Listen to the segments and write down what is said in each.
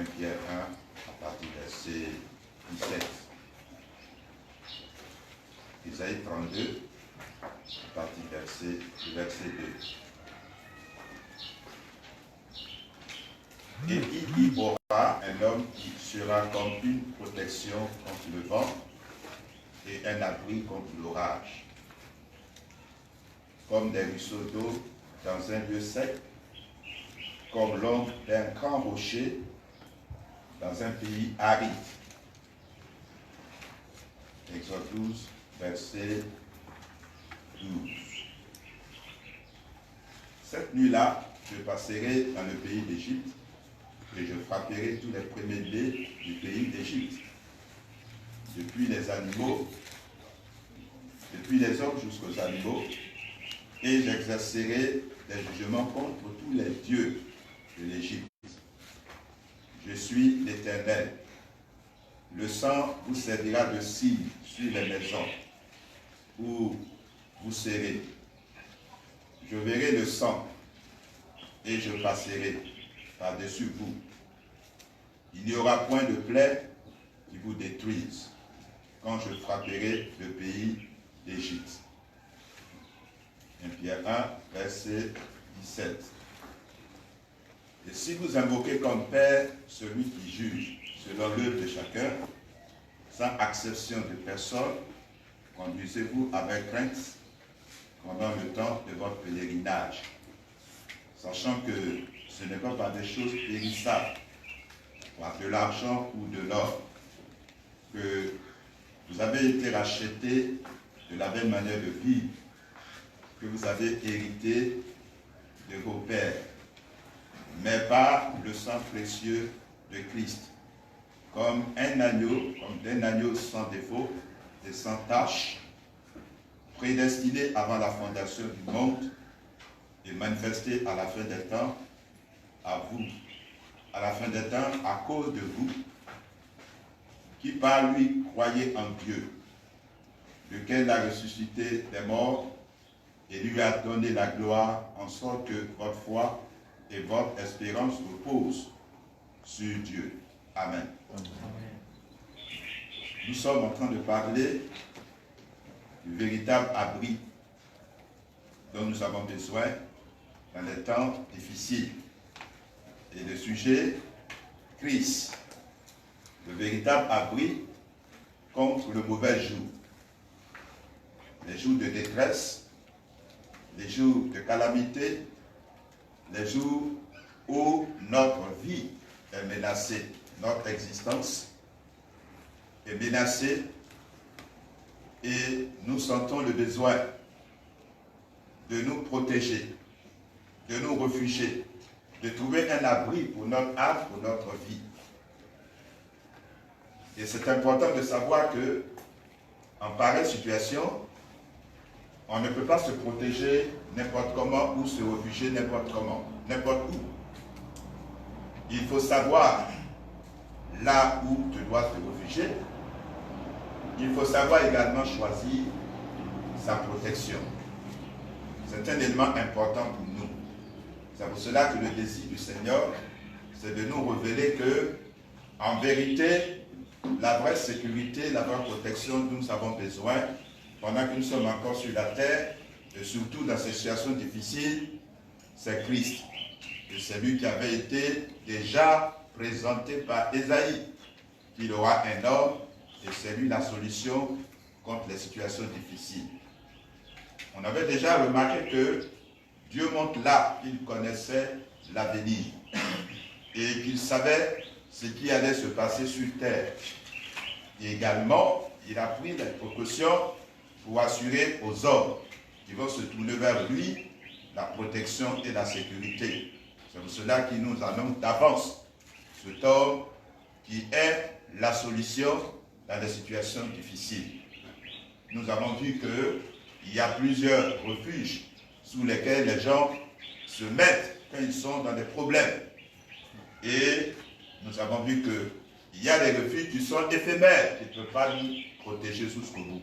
1 Pierre 1, à partir du verset 17. Isaïe 32, à partir du verset 2. Et il y aura un homme qui sera comme une protection contre le vent et un abri contre l'orage, comme des ruisseaux d'eau dans un lieu sec, comme l'ombre d'un grand rocher dans un pays aride. Exode 12, verset 12. Cette nuit-là, je passerai dans le pays d'Égypte et je frapperai tous les premiers-nés du pays d'Égypte, depuis les animaux, depuis les hommes jusqu'aux animaux, et j'exercerai des jugements contre tous les dieux de l'Égypte. Je suis l'Éternel. Le sang vous servira de signe sur les maisons où vous serez. Je verrai le sang et je passerai par-dessus vous. Il n'y aura point de plaie qui vous détruise quand je frapperai le pays d'Égypte. 1 Pierre 1, verset 17. Et si vous invoquez comme Père celui qui juge selon l'œuvre de chacun, sans acception de personne, conduisez-vous avec crainte pendant le temps de votre pèlerinage, sachant que ce n'est pas par des choses périssables, par de l'argent ou de l'or, que vous avez été rachetés de la même manière de vivre que vous avez hérité de vos pères, mais par le sang précieux de Christ, comme d'un agneau sans défaut et sans tache, prédestiné avant la fondation du monde et manifesté à la fin des temps à vous, à la fin des temps à cause de vous, qui par lui croyez en Dieu, lequel l'a ressuscité des morts et lui a donné la gloire, en sorte que votre foi et votre espérance reposent sur Dieu. Amen. Amen. Nous sommes en train de parler du véritable abri dont nous avons besoin dans les temps difficiles. Et le sujet, Christ, le véritable abri contre le mauvais jour. Les jours de détresse, les jours de calamité, les jours où notre vie est menacée, notre existence est menacée et nous sentons le besoin de nous protéger, de nous réfugier, de trouver un abri pour notre âme, pour notre vie. Et c'est important de savoir que, en pareille situation, on ne peut pas se protéger n'importe comment ou se réfugier n'importe comment, n'importe où. Il faut savoir là où tu dois te réfugier. Il faut savoir également choisir sa protection. C'est un élément important pour nous. C'est pour cela que le désir du Seigneur, c'est de nous révéler que, en vérité, la vraie sécurité, la vraie protection dont nous avons besoin, pendant que nous sommes encore sur la terre, et surtout dans ces situations difficiles, c'est Christ. Et c'est lui qui avait été déjà présenté par Ésaïe, qu'il aura un homme, et c'est lui la solution contre les situations difficiles. On avait déjà remarqué que Dieu montre là qu'il connaissait l'avenir et qu'il savait ce qui allait se passer sur terre. Et également, il a pris des précautions pour assurer aux hommes qui vont se tourner vers lui la protection et la sécurité. C'est pour cela qu'il nous annonce d'avance cet homme qui est la solution dans les situations difficiles. Nous avons vu qu'il y a plusieurs refuges sous lesquels les gens se mettent quand ils sont dans des problèmes. Et nous avons vu qu'il y a des refuges qui sont éphémères, qui ne peuvent pas nous protéger jusqu'au bout.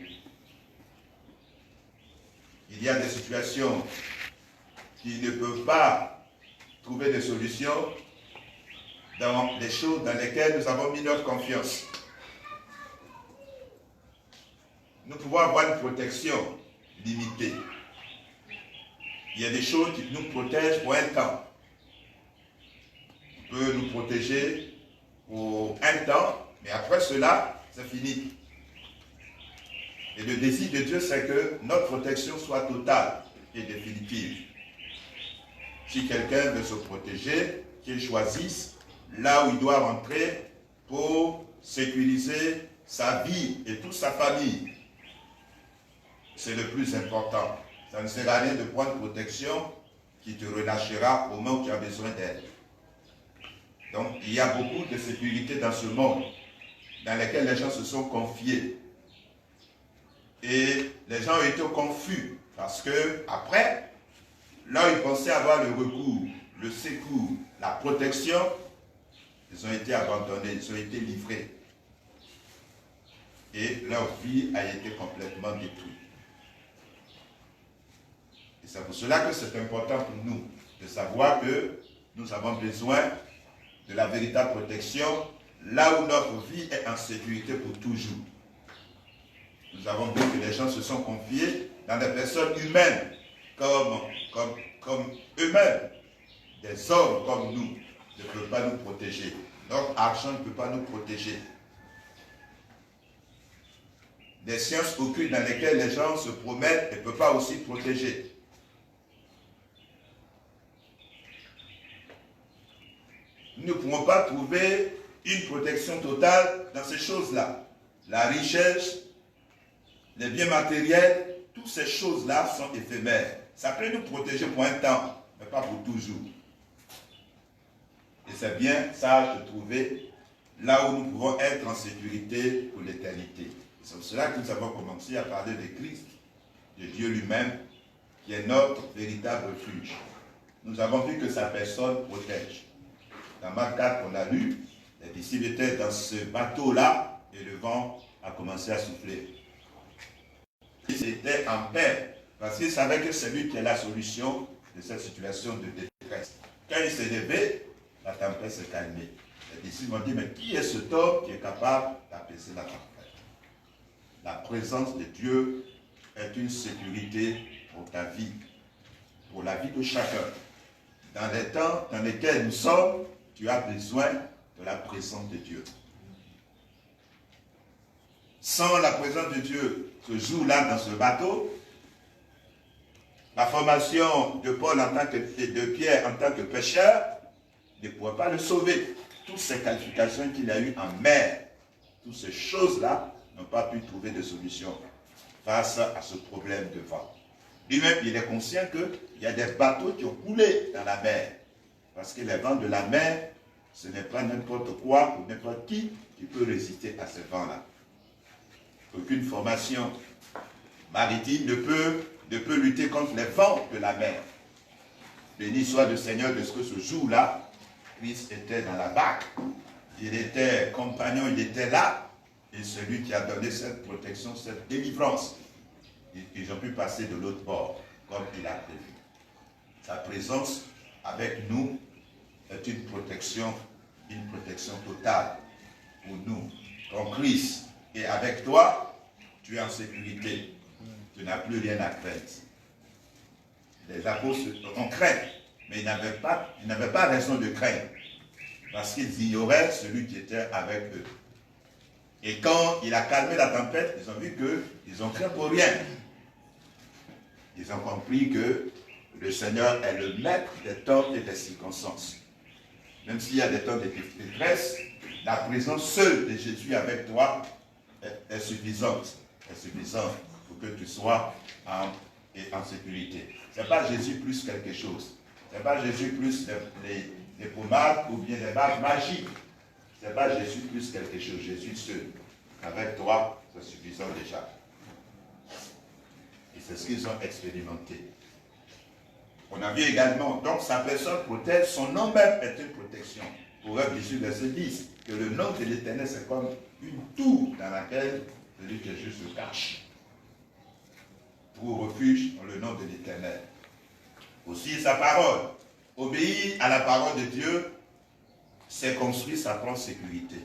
Il y a des situations qui ne peuvent pas trouver des solutions. dans les choses dans lesquelles nous avons mis notre confiance. Nous pouvons avoir une protection limitée. Il y a des choses qui nous protègent pour un temps. On peut nous protéger pour un temps, mais après cela, c'est fini. Et le désir de Dieu, c'est que notre protection soit totale et définitive. Si quelqu'un veut se protéger, qu'il choisisse là où il doit rentrer pour sécuriser sa vie et toute sa famille. C'est le plus important. Ça ne sert à rien de prendre protection qui te relâchera au moment où tu as besoin d'aide. Donc, il y a beaucoup de sécurité dans ce monde dans lequel les gens se sont confiés. Et les gens ont été confus parce que après, là où ils pensaient avoir le recours, le secours, la protection, ils ont été abandonnés, ils ont été livrés. Et leur vie a été complètement détruite. Et c'est pour cela que c'est important pour nous de savoir que nous avons besoin de la véritable protection là où notre vie est en sécurité pour toujours. Nous avons vu que les gens se sont confiés dans des personnes humaines comme eux-mêmes. Des hommes comme nous ne peuvent pas nous protéger. Notre argent ne peut pas nous protéger. Des sciences occultes dans lesquelles les gens se promettent ne peuvent pas aussi protéger. Nous ne pouvons pas trouver une protection totale dans ces choses-là. La richesse, les biens matériels, toutes ces choses-là sont éphémères. Ça peut nous protéger pour un temps, mais pas pour toujours. Et c'est bien sage de trouver là où nous pouvons être en sécurité pour l'éternité. C'est pour cela que nous avons commencé à parler de Christ, de Dieu lui-même, qui est notre véritable refuge. Nous avons vu que sa personne protège. Dans Marc 4, on a lu, les disciples étaient dans ce bateau-là et le vent a commencé à souffler. Ils étaient en paix parce qu'ils savaient que c'est lui qui est la solution de cette situation de détresse. Quand il s'est levé, la tempête s'est calmée. Les disciples m'ont dit, mais qui est cet homme qui est capable d'apaiser la tempête? La présence de Dieu est une sécurité pour ta vie, pour la vie de chacun. Dans les temps dans lesquels nous sommes, tu as besoin de la présence de Dieu. Sans la présence de Dieu, ce jour-là dans ce bateau, la formation de Paul en tant que, de Pierre en tant que pécheur ne pourrait pas le sauver. Toutes ces qualifications qu'il a eues en mer, toutes ces choses-là n'ont pas pu trouver de solution face à ce problème de vent. Lui-même, il est conscient qu'il y a des bateaux qui ont coulé dans la mer. Parce que les vents de la mer, ce n'est pas n'importe quoi ou n'importe qui peut résister à ces vents-là. Aucune formation maritime ne peut lutter contre les vents de la mer. Béni soit le Seigneur de ce que ce jour-là, Christ était dans la barque. Il était compagnon, il était là. Et celui qui a donné cette protection, cette délivrance, ils ont pu passer de l'autre bord, comme il a prévu. Sa présence avec nous est une protection totale pour nous. Quand Christ est avec toi, tu es en sécurité. Tu n'as plus rien à craindre. Les apôtres ont craint, mais ils n'avaient pas raison de craindre, parce qu'ils ignoraient celui qui était avec eux. Et quand il a calmé la tempête, ils ont vu qu'ils ont craint pour rien. Ils ont compris que le Seigneur est le maître des temps et des circonstances. Même s'il y a des temps de détresse, la présence seule de Jésus avec toi est suffisante. Est suffisante pour que tu sois en sécurité. Ce n'est pas Jésus plus quelque chose. Ce n'est pas Jésus plus les pommades ou bien les bagues magiques. Ce n'est pas Jésus plus quelque chose. Jésus seul. Avec toi, c'est suffisant déjà. Et c'est ce qu'ils ont expérimenté. On a vu également, donc sa personne protège, son nom même est une protection. Proverbe 18, verset 10, que le nom de l'Éternel, c'est comme une tour dans laquelle celui qui est juste se cache. Pour refuge dans le nom de l'Éternel. Aussi sa parole. Obéir à la parole de Dieu, s'est construit sa propre sécurité.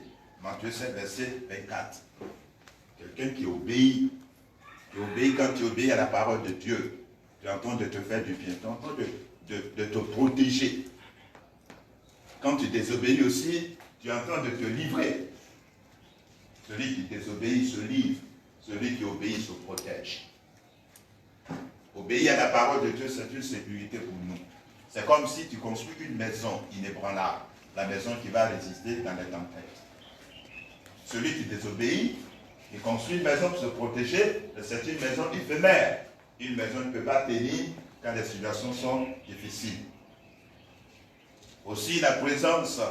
Matthieu 7, verset 24. Quelqu'un qui obéit quand tu obéis à la parole de Dieu, tu es en train de te faire du bien, tu es en train de te protéger. Quand tu désobéis aussi, tu es en train de te livrer. Celui qui désobéit se livre, celui qui obéit se protège. Obéir à la parole de Dieu, c'est une sécurité pour nous. C'est comme si tu construis une maison inébranlable, la maison qui va résister dans les tempêtes. Celui qui désobéit, qui construit une maison pour se protéger, c'est une maison éphémère. Une maison ne peut pas tenir quand les situations sont difficiles. Aussi la présence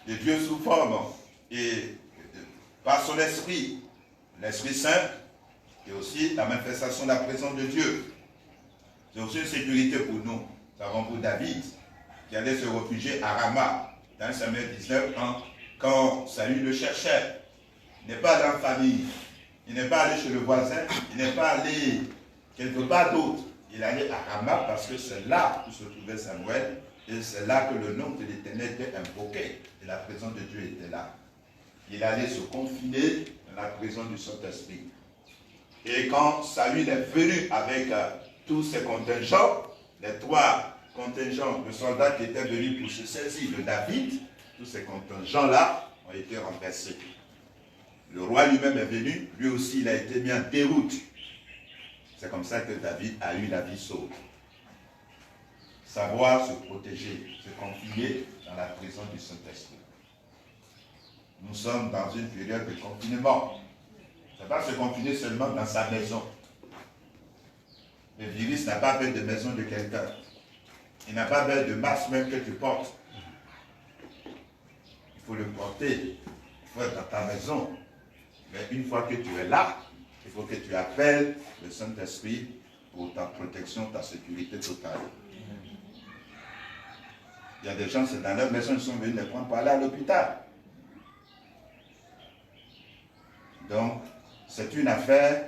de Dieu sous forme et par son esprit, l'Esprit Saint, et aussi la manifestation de la présence de Dieu. C'est aussi une sécurité pour nous. Nous savons pour David, qui allait se réfugier à Rama, dans Samuel 19, quand Saül le cherchait. Il n'est pas dans la famille, il n'est pas allé chez le voisin, il n'est pas allé quelque part d'autre. Il allait à Rama parce que c'est là où se trouvait Samuel, et c'est là que le nom de l'Éternel était invoqué, et la présence de Dieu était là. Il allait se confiner dans la présence du Saint-Esprit. Et quand Saül est venu avec tous ses contingents, les 3 contingents de soldats qui étaient venus pour se saisir de David, tous ces contingents-là ont été renversés. Le roi lui-même est venu, lui aussi il a été mis en déroute. C'est comme ça que David a eu la vie sauve. Savoir se protéger, se confiner dans la présence du Saint-Esprit. Nous sommes dans une période de confinement. Ça ne va pas se confiner seulement dans sa maison. Le virus n'a pas peur de maison de quelqu'un. Il n'a pas peur de masque même que tu portes. Il faut le porter. Il faut être dans ta maison. Mais une fois que tu es là, il faut que tu appelles le Saint-Esprit pour ta protection, ta sécurité totale. Il y a des gens, c'est dans leur maison, ils sont venus les prendre pour aller à l'hôpital. Donc, c'est une affaire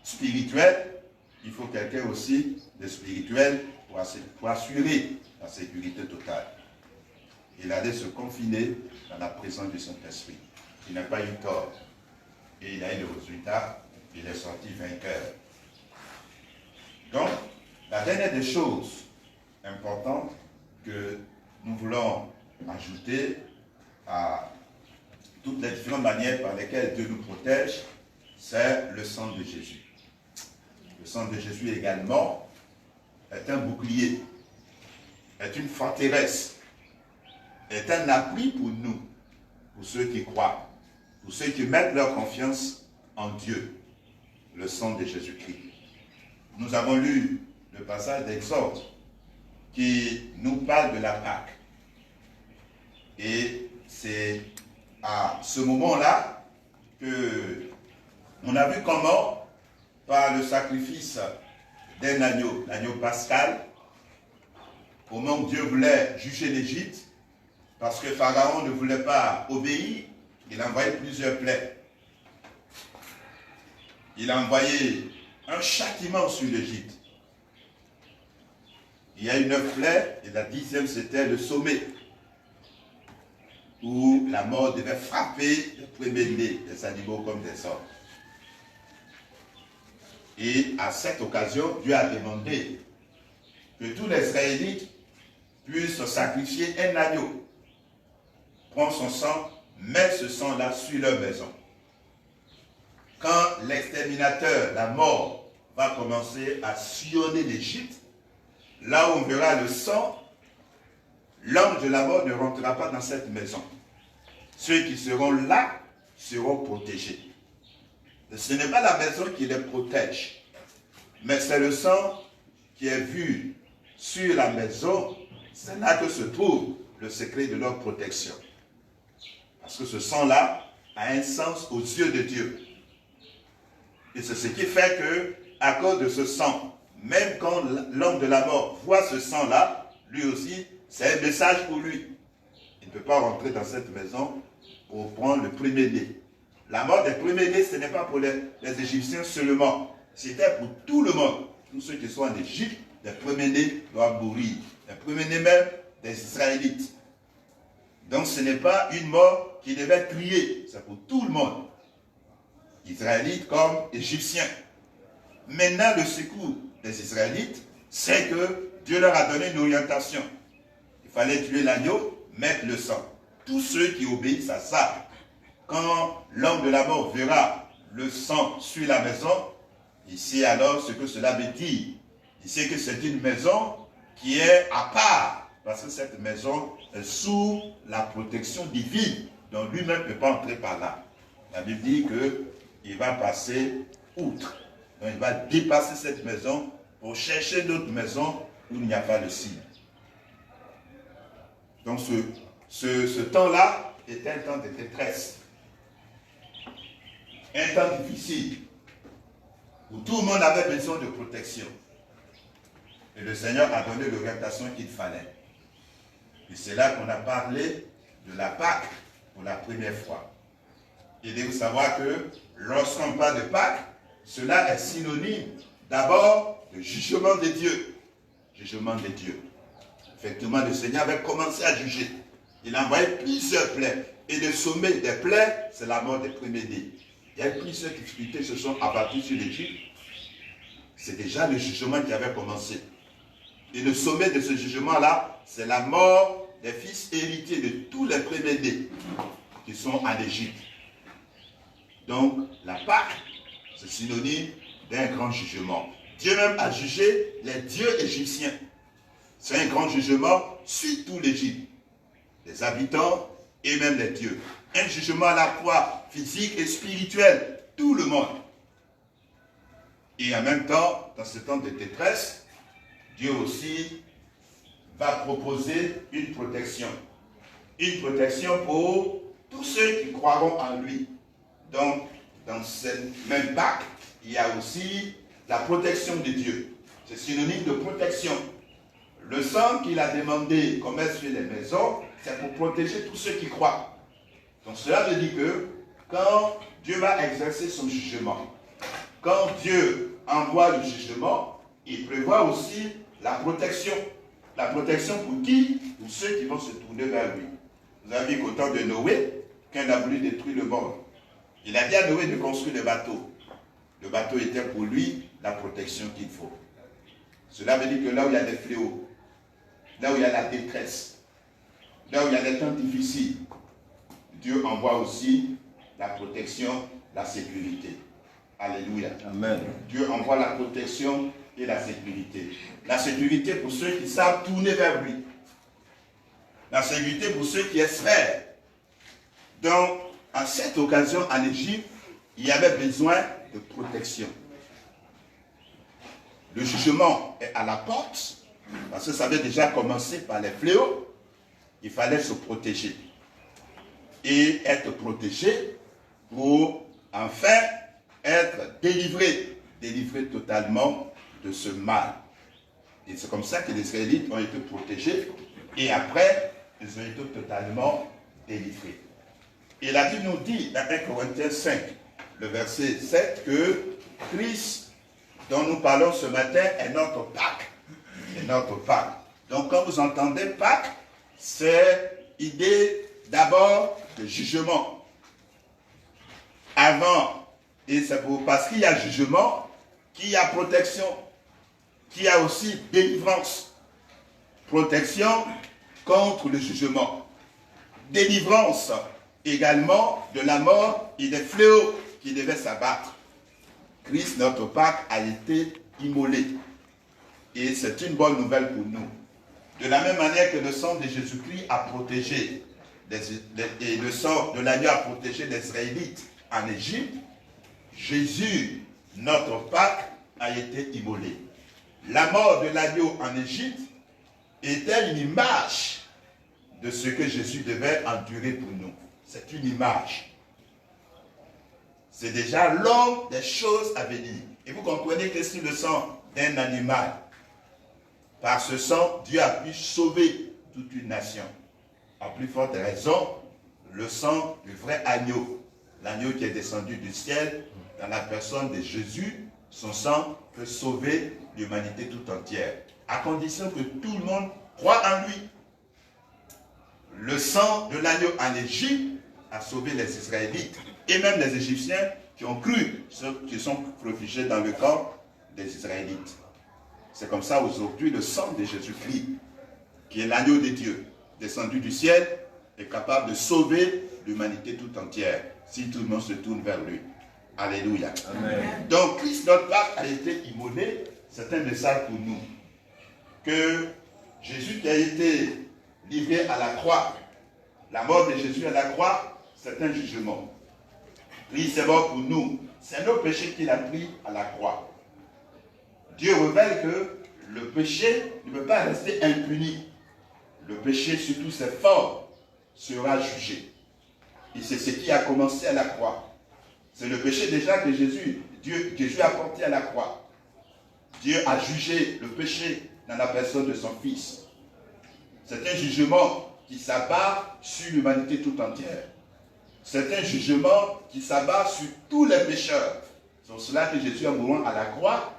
spirituelle. Il faut quelqu'un aussi de spirituel pour assurer la sécurité totale. Il allait se confiner dans la présence du Saint-Esprit. Il n'a pas eu tort. Et il a eu le résultat, il est sorti vainqueur. Donc, la dernière des choses importantes que nous voulons ajouter à toutes les différentes manières par lesquelles Dieu nous protège, c'est le sang de Jésus. Le sang de Jésus également est un bouclier, est une forteresse, est un appui pour nous, pour ceux qui croient. Pour ceux qui mettent leur confiance en Dieu, le sang de Jésus-Christ. Nous avons lu le passage d'Exode qui nous parle de la Pâque. Et c'est à ce moment-là que on a vu comment, par le sacrifice d'un agneau, l'agneau pascal, au moment où Dieu voulait juger l'Égypte, parce que Pharaon ne voulait pas obéir, il a envoyé plusieurs plaies. Il a envoyé un châtiment sur l'Égypte. Il y a eu 9 plaies, et la 10e c'était le sommet, où la mort devait frapper les premiers-nés des animaux comme des hommes. Et à cette occasion, Dieu a demandé que tous les Israélites puissent sacrifier un agneau, prendre son sang, mettre ce sang-là sur leur maison. Quand l'exterminateur, la mort, va commencer à sillonner l'Égypte, là où on verra le sang, l'ange de la mort ne rentrera pas dans cette maison. Ceux qui seront là seront protégés. Ce n'est pas la maison qui les protège, mais c'est le sang qui est vu sur la maison. C'est là que se trouve le secret de leur protection. Parce que ce sang-là a un sens aux yeux de Dieu. Et c'est ce qui fait que, à cause de ce sang, même quand l'homme de la mort voit ce sang-là, lui aussi, c'est un message pour lui. Il ne peut pas rentrer dans cette maison pour prendre le premier-né. La mort des premiers-nés, ce n'est pas pour les Égyptiens seulement. C'était pour tout le monde. Tous ceux qui sont en Égypte, les premiers-nés doivent mourir. Les premiers-nés même des Israélites. Donc ce n'est pas une mort qui devait être criée, c'est pour tout le monde. Israélites comme Égyptiens. Maintenant, le secours des Israélites, c'est que Dieu leur a donné une orientation. Il fallait tuer l'agneau, mettre le sang. Tous ceux qui obéissent à ça, quand l'homme de la mort verra le sang sur la maison, il sait alors ce que cela veut dire. Il sait que c'est une maison qui est à part, parce que cette maison est sous la protection divine, donc lui-même ne peut pas entrer par là. La Bible dit qu'il va passer outre. Donc il va dépasser cette maison pour chercher d'autres maisons où il n'y a pas de signe. Donc ce temps-là était un temps de détresse. Un temps difficile, où tout le monde avait besoin de protection. Et le Seigneur a donné l'orientation qu'il fallait. Et c'est là qu'on a parlé de la Pâque pour la première fois. Et il faut savoir que lorsqu'on parle de Pâque, cela est synonyme d'abord de jugement de Dieu. Jugement de Dieu. Effectivement, le Seigneur avait commencé à juger. Il a envoyé plusieurs plaies. Et le sommet des plaies, c'est la mort des premiers-nés. Il y a plusieurs difficultés qui se sont abattues sur l'Égypte. C'est déjà le jugement qui avait commencé. Et le sommet de ce jugement-là, c'est la mort des fils héritiers de tous les premiers-nés qui sont en Égypte. Donc, la Pâque, c'est synonyme d'un grand jugement. Dieu même a jugé les dieux égyptiens. C'est un grand jugement sur tout l'Égypte. Les habitants et même les dieux. Un jugement à la fois physique et spirituel. Tout le monde. Et en même temps, dans ce temps de détresse, Dieu aussi va proposer une protection. Une protection pour tous ceux qui croiront en lui. Donc, dans cette même Pâque, il y a aussi la protection de Dieu. C'est synonyme de protection. Le sang qu'il a demandé qu'on mette sur les maisons, c'est pour protéger tous ceux qui croient. Donc cela veut dire que quand Dieu va exercer son jugement, quand Dieu envoie le jugement, il prévoit aussi la protection. La protection pour qui? Pour ceux qui vont se tourner vers lui. Vous avez vu qu'au temps de Noé, quand il a voulu détruire le monde, il a dit à Noé de construire le bateau. Le bateau était pour lui la protection qu'il faut. Cela veut dire que là où il y a des fléaux, là où il y a la détresse, là où il y a des temps difficiles, Dieu envoie aussi la protection, la sécurité. Alléluia. Amen. Dieu envoie la protection et la sécurité. La sécurité pour ceux qui savent tourner vers lui. La sécurité pour ceux qui espèrent. Donc, à cette occasion, en Égypte, il y avait besoin de protection. Le jugement est à la porte, parce que ça avait déjà commencé par les fléaux. Il fallait se protéger. Et être protégé pour enfin être délivré totalement de ce mal. Et c'est comme ça que les Israélites ont été protégés et après, ils ont été totalement délivrés. Et la Bible nous dit dans 1 Corinthiens 5, le verset 7, que Christ, dont nous parlons ce matin, est notre Pâque. C'est notre Pâque. Donc quand vous entendez Pâque, c'est idée d'abord de jugement. Avant, et c'est parce qu'il y a jugement, qu'il y a protection, qu'il y a aussi délivrance. Protection contre le jugement. Délivrance également de la mort et des fléaux qui devaient s'abattre. Christ, notre Pâque, a été immolé. Et c'est une bonne nouvelle pour nous. De la même manière que le sang de Jésus-Christ a protégé, et le sang de l'agneau a protégé les Israélites en Égypte, Jésus, notre Pâque, a été immolé. La mort de l'agneau en Égypte était une image de ce que Jésus devait endurer pour nous. C'est une image. C'est déjà l'homme des choses à venir. Et vous comprenez que si le sang d'un animal, par ce sang, Dieu a pu sauver toute une nation. À plus forte raison, le sang du vrai agneau, l'agneau qui est descendu du ciel, dans la personne de Jésus, son sang peut sauver l'humanité tout entière, à condition que tout le monde croit en lui. le sang de l'agneau en Égypte a sauvé les Israélites et même les Égyptiens qui ont cru, ceux qui sont réfugiés dans le camp des Israélites. C'est comme ça aujourd'hui le sang de Jésus-Christ, qui est l'agneau de Dieu, descendu du ciel, est capable de sauver l'humanité tout entière, si tout le monde se tourne vers lui. Alléluia. Amen. Donc Christ, notre Pâque, a été immolé. C'est un message pour nous. Que Jésus qui a été livré à la croix, la mort de Jésus à la croix, c'est un jugement. Christ est mort pour nous. C'est nos péchés qu'il a pris à la croix. Dieu révèle que le péché ne peut pas rester impuni. Le péché, sous toutes ses formes, sera jugé. Et c'est ce qui a commencé à la croix. C'est le péché déjà que Jésus a porté à la croix. Dieu a jugé le péché dans la personne de son Fils. C'est un jugement qui s'abat sur l'humanité tout entière. C'est un jugement qui s'abat sur tous les pécheurs. C'est pour cela que Jésus, en mourant à la croix,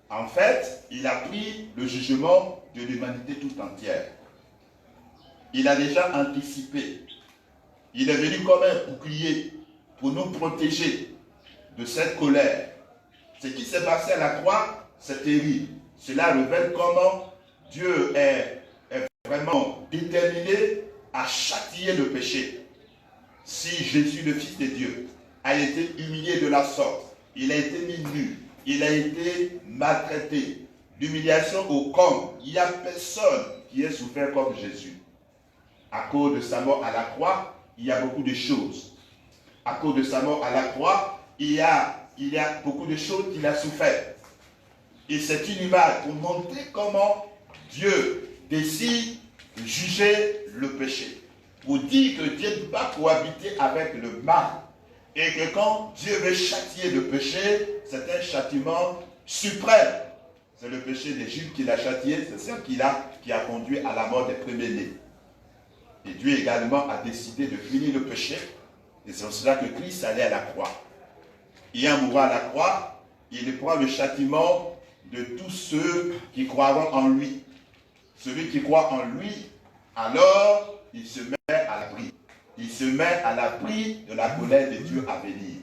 en fait, il a pris le jugement de l'humanité tout entière. Il a déjà anticipé. Il est venu comme un bouclier pour nous protéger de cette colère. Ce qui s'est passé à la croix, c'est terrible. Cela révèle comment Dieu est vraiment déterminé à châtier le péché. Si Jésus, le Fils de Dieu, a été humilié de la sorte, il a été mis nu, il a été maltraité, l'humiliation au comble, il n'y a personne qui ait souffert comme Jésus. À cause de sa mort à la croix, il y a beaucoup de choses. À cause de sa mort à la croix, il y a beaucoup de choses qu'il a souffert. Et c'est une image pour montrer comment Dieu décide de juger le péché. Pour dire que Dieu ne peut pas cohabiter avec le mal. Et que quand Dieu veut châtier le péché, c'est un châtiment suprême. C'est le péché d'Égypte qu'il a châtié, c'est ça qui a conduit à la mort des premiers-nés. Et Dieu également a décidé de punir le péché. Et c'est pour cela que Christ allait à la croix. Et en mourant à la croix, il prend le châtiment de tous ceux qui croiront en lui. Celui qui croit en lui, alors il se met à l'abri. Il se met à l'abri de la colère de Dieu à venir.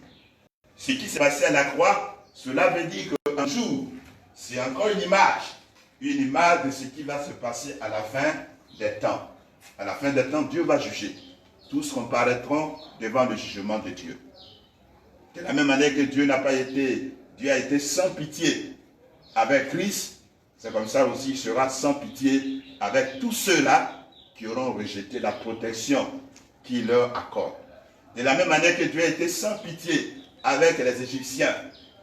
Ce qui s'est passé à la croix, cela veut dire qu'un jour, c'est encore une image de ce qui va se passer à la fin des temps. À la fin des temps, Dieu va juger. Tous comparaîtront devant le jugement de Dieu. De la même manière que Dieu a été sans pitié avec Christ, c'est comme ça aussi il sera sans pitié avec tous ceux-là qui auront rejeté la protection qu'il leur accorde. De la même manière que Dieu a été sans pitié avec les Égyptiens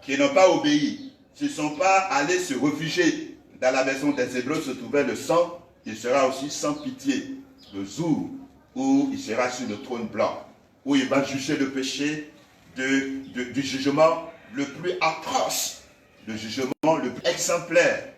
qui n'ont pas obéi, qui ne sont pas allés se réfugier dans la maison des Hébreux se trouvait le sang, il sera aussi sans pitié le jour où il sera sur le trône blanc, où il va juger le péché du jugement le plus atroce, le jugement le plus exemplaire,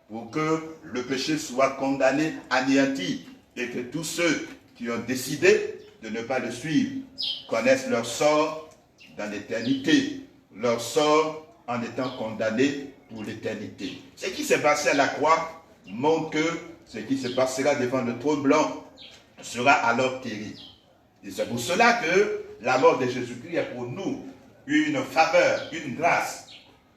pour que le péché soit condamné, anéanti, et que tous ceux qui ont décidé de ne pas le suivre connaissent leur sort dans l'éternité, leur sort en étant condamnés pour l'éternité. Ce qui s'est passé à la croix montre que ce qui se passera devant le trône blanc sera alors terrible. Et c'est pour cela que la mort de Jésus-Christ est pour nous une faveur, une grâce.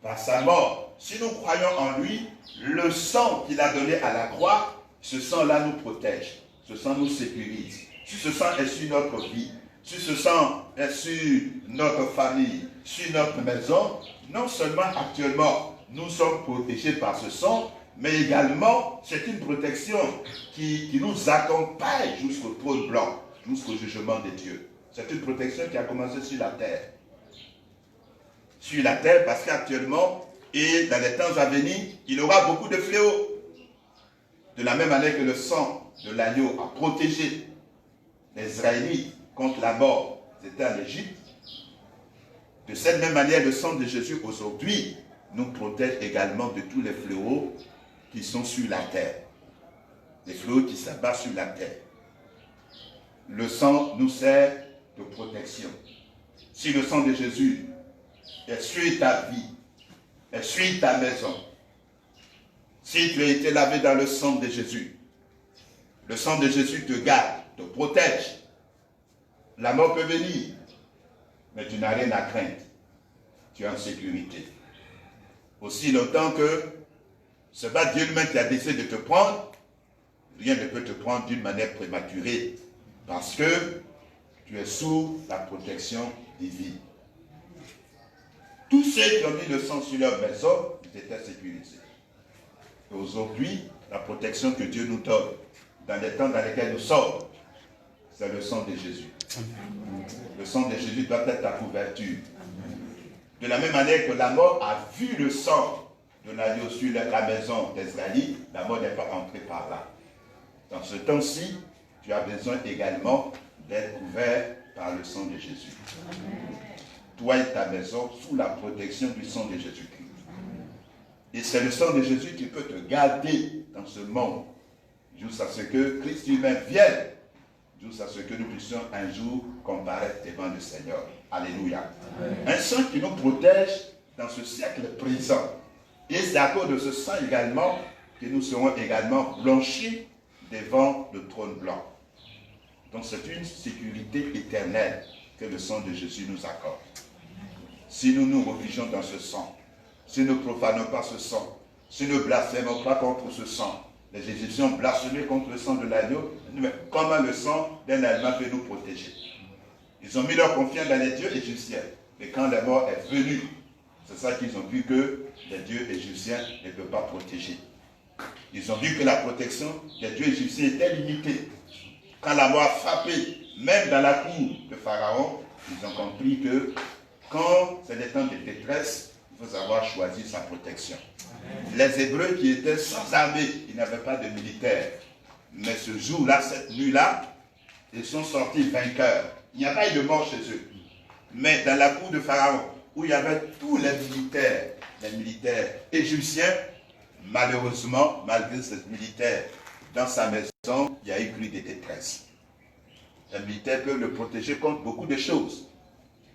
Par sa mort, si nous croyons en lui, le sang qu'il a donné à la croix, ce sang-là nous protège, ce sang nous sécurise. Si ce sang est sur notre vie, si ce sang est sur notre famille, sur notre maison, non seulement actuellement nous sommes protégés par ce sang, mais également c'est une protection qui nous accompagne jusqu'au trône blanc, jusqu'au jugement de Dieu. C'est une protection qui a commencé sur la terre. Sur la terre parce qu'actuellement et dans les temps à venir, il y aura beaucoup de fléaux. De la même manière que le sang de l'agneau a protégé les Israélites contre la mort, c'était en Égypte. De cette même manière, le sang de Jésus aujourd'hui nous protège également de tous les fléaux qui sont sur la terre. Les fléaux qui s'abattent sur la terre. Le sang nous sert de protection. Si le sang de Jésus est sur ta vie, est sur ta maison, si tu as été lavé dans le sang de Jésus te garde, te protège. La mort peut venir, mais tu n'as rien à craindre. Tu es en sécurité. Aussi longtemps que ce n'est pas Dieu lui-même qui a décidé de te prendre, rien ne peut te prendre d'une manière prématurée, parce que tu es sous la protection divine. Tous ceux qui ont mis le sang sur leur maison, ils étaient sécurisés. Et aujourd'hui, la protection que Dieu nous donne, dans les temps dans lesquels nous sommes, c'est le sang de Jésus. Le sang de Jésus doit être ta couverture. De la même manière que la mort a vu le sang de l'agneau sur la maison d'Israël, la mort n'est pas entrée par là. Dans ce temps-ci, tu as besoin également d'être couvert par le sang de Jésus. Toi et ta maison sous la protection du sang de Jésus-Christ. Et c'est le sang de Jésus qui peut te garder dans ce monde, jusqu'à ce que Christ lui-même vienne, jusqu'à ce que nous puissions un jour comparaître devant le Seigneur. Alléluia. Amen. Un sang qui nous protège dans ce siècle présent. Et c'est à cause de ce sang également que nous serons également blanchis devant le trône blanc. Donc c'est une sécurité éternelle que le sang de Jésus nous accorde. Si nous nous réfugions dans ce sang, si nous ne profanons pas ce sang, si nous ne blasphémons pas contre ce sang, les Égyptiens ont blasphémé contre le sang de l'agneau, mais comment le sang d'un animal peut nous protéger? Ils ont mis leur confiance dans les dieux égyptiens. Mais quand la mort est venue, c'est ça qu'ils ont vu que les dieux égyptiens ne peuvent pas protéger. Ils ont vu que la protection des dieux égyptiens était limitée. Quand la mort a frappé, même dans la cour de Pharaon, ils ont compris que quand c'est des temps de détresse, il faut savoir choisir sa protection. Les Hébreux qui étaient sans armée, ils n'avaient pas de militaires. Mais ce jour-là, cette nuit-là, ils sont sortis vainqueurs. Il n'y a pas eu de mort chez eux. Mais dans la cour de Pharaon, où il y avait tous les militaires égyptiens, malheureusement, malgré ces militaires, dans sa maison, il y a eu cri de détresse. Les militaires peuvent le protéger contre beaucoup de choses,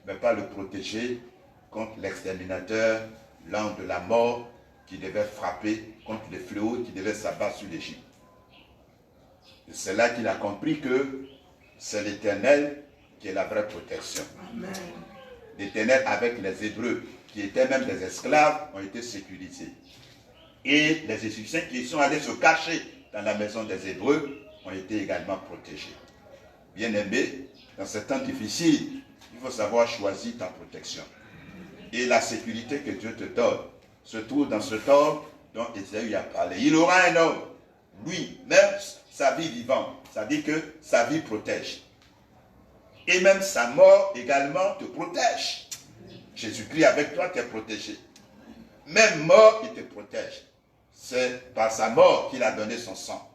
mais pas le protéger contre l'exterminateur, l'ange de la mort, qui devait frapper contre les fléaux qui devaient s'abattre sur l'Égypte. C'est là qu'il a compris que c'est l'Éternel qui est la vraie protection. L'Éternel avec les Hébreux, qui étaient même des esclaves, ont été sécurisés. Et les Égyptiens qui sont allés se cacher dans la maison des Hébreux ont été également protégés. Bien-aimés, dans ces temps difficiles, il faut savoir choisir ta protection. Et la sécurité que Dieu te donne se trouve dans cet homme dont Ésaïe a parlé. Il aura un homme, lui, même sa vie vivante, ça dit que sa vie protège. Et même sa mort également te protège. Jésus-Christ avec toi t'es protégé. Même mort, il te protège. C'est par sa mort qu'il a donné son sang.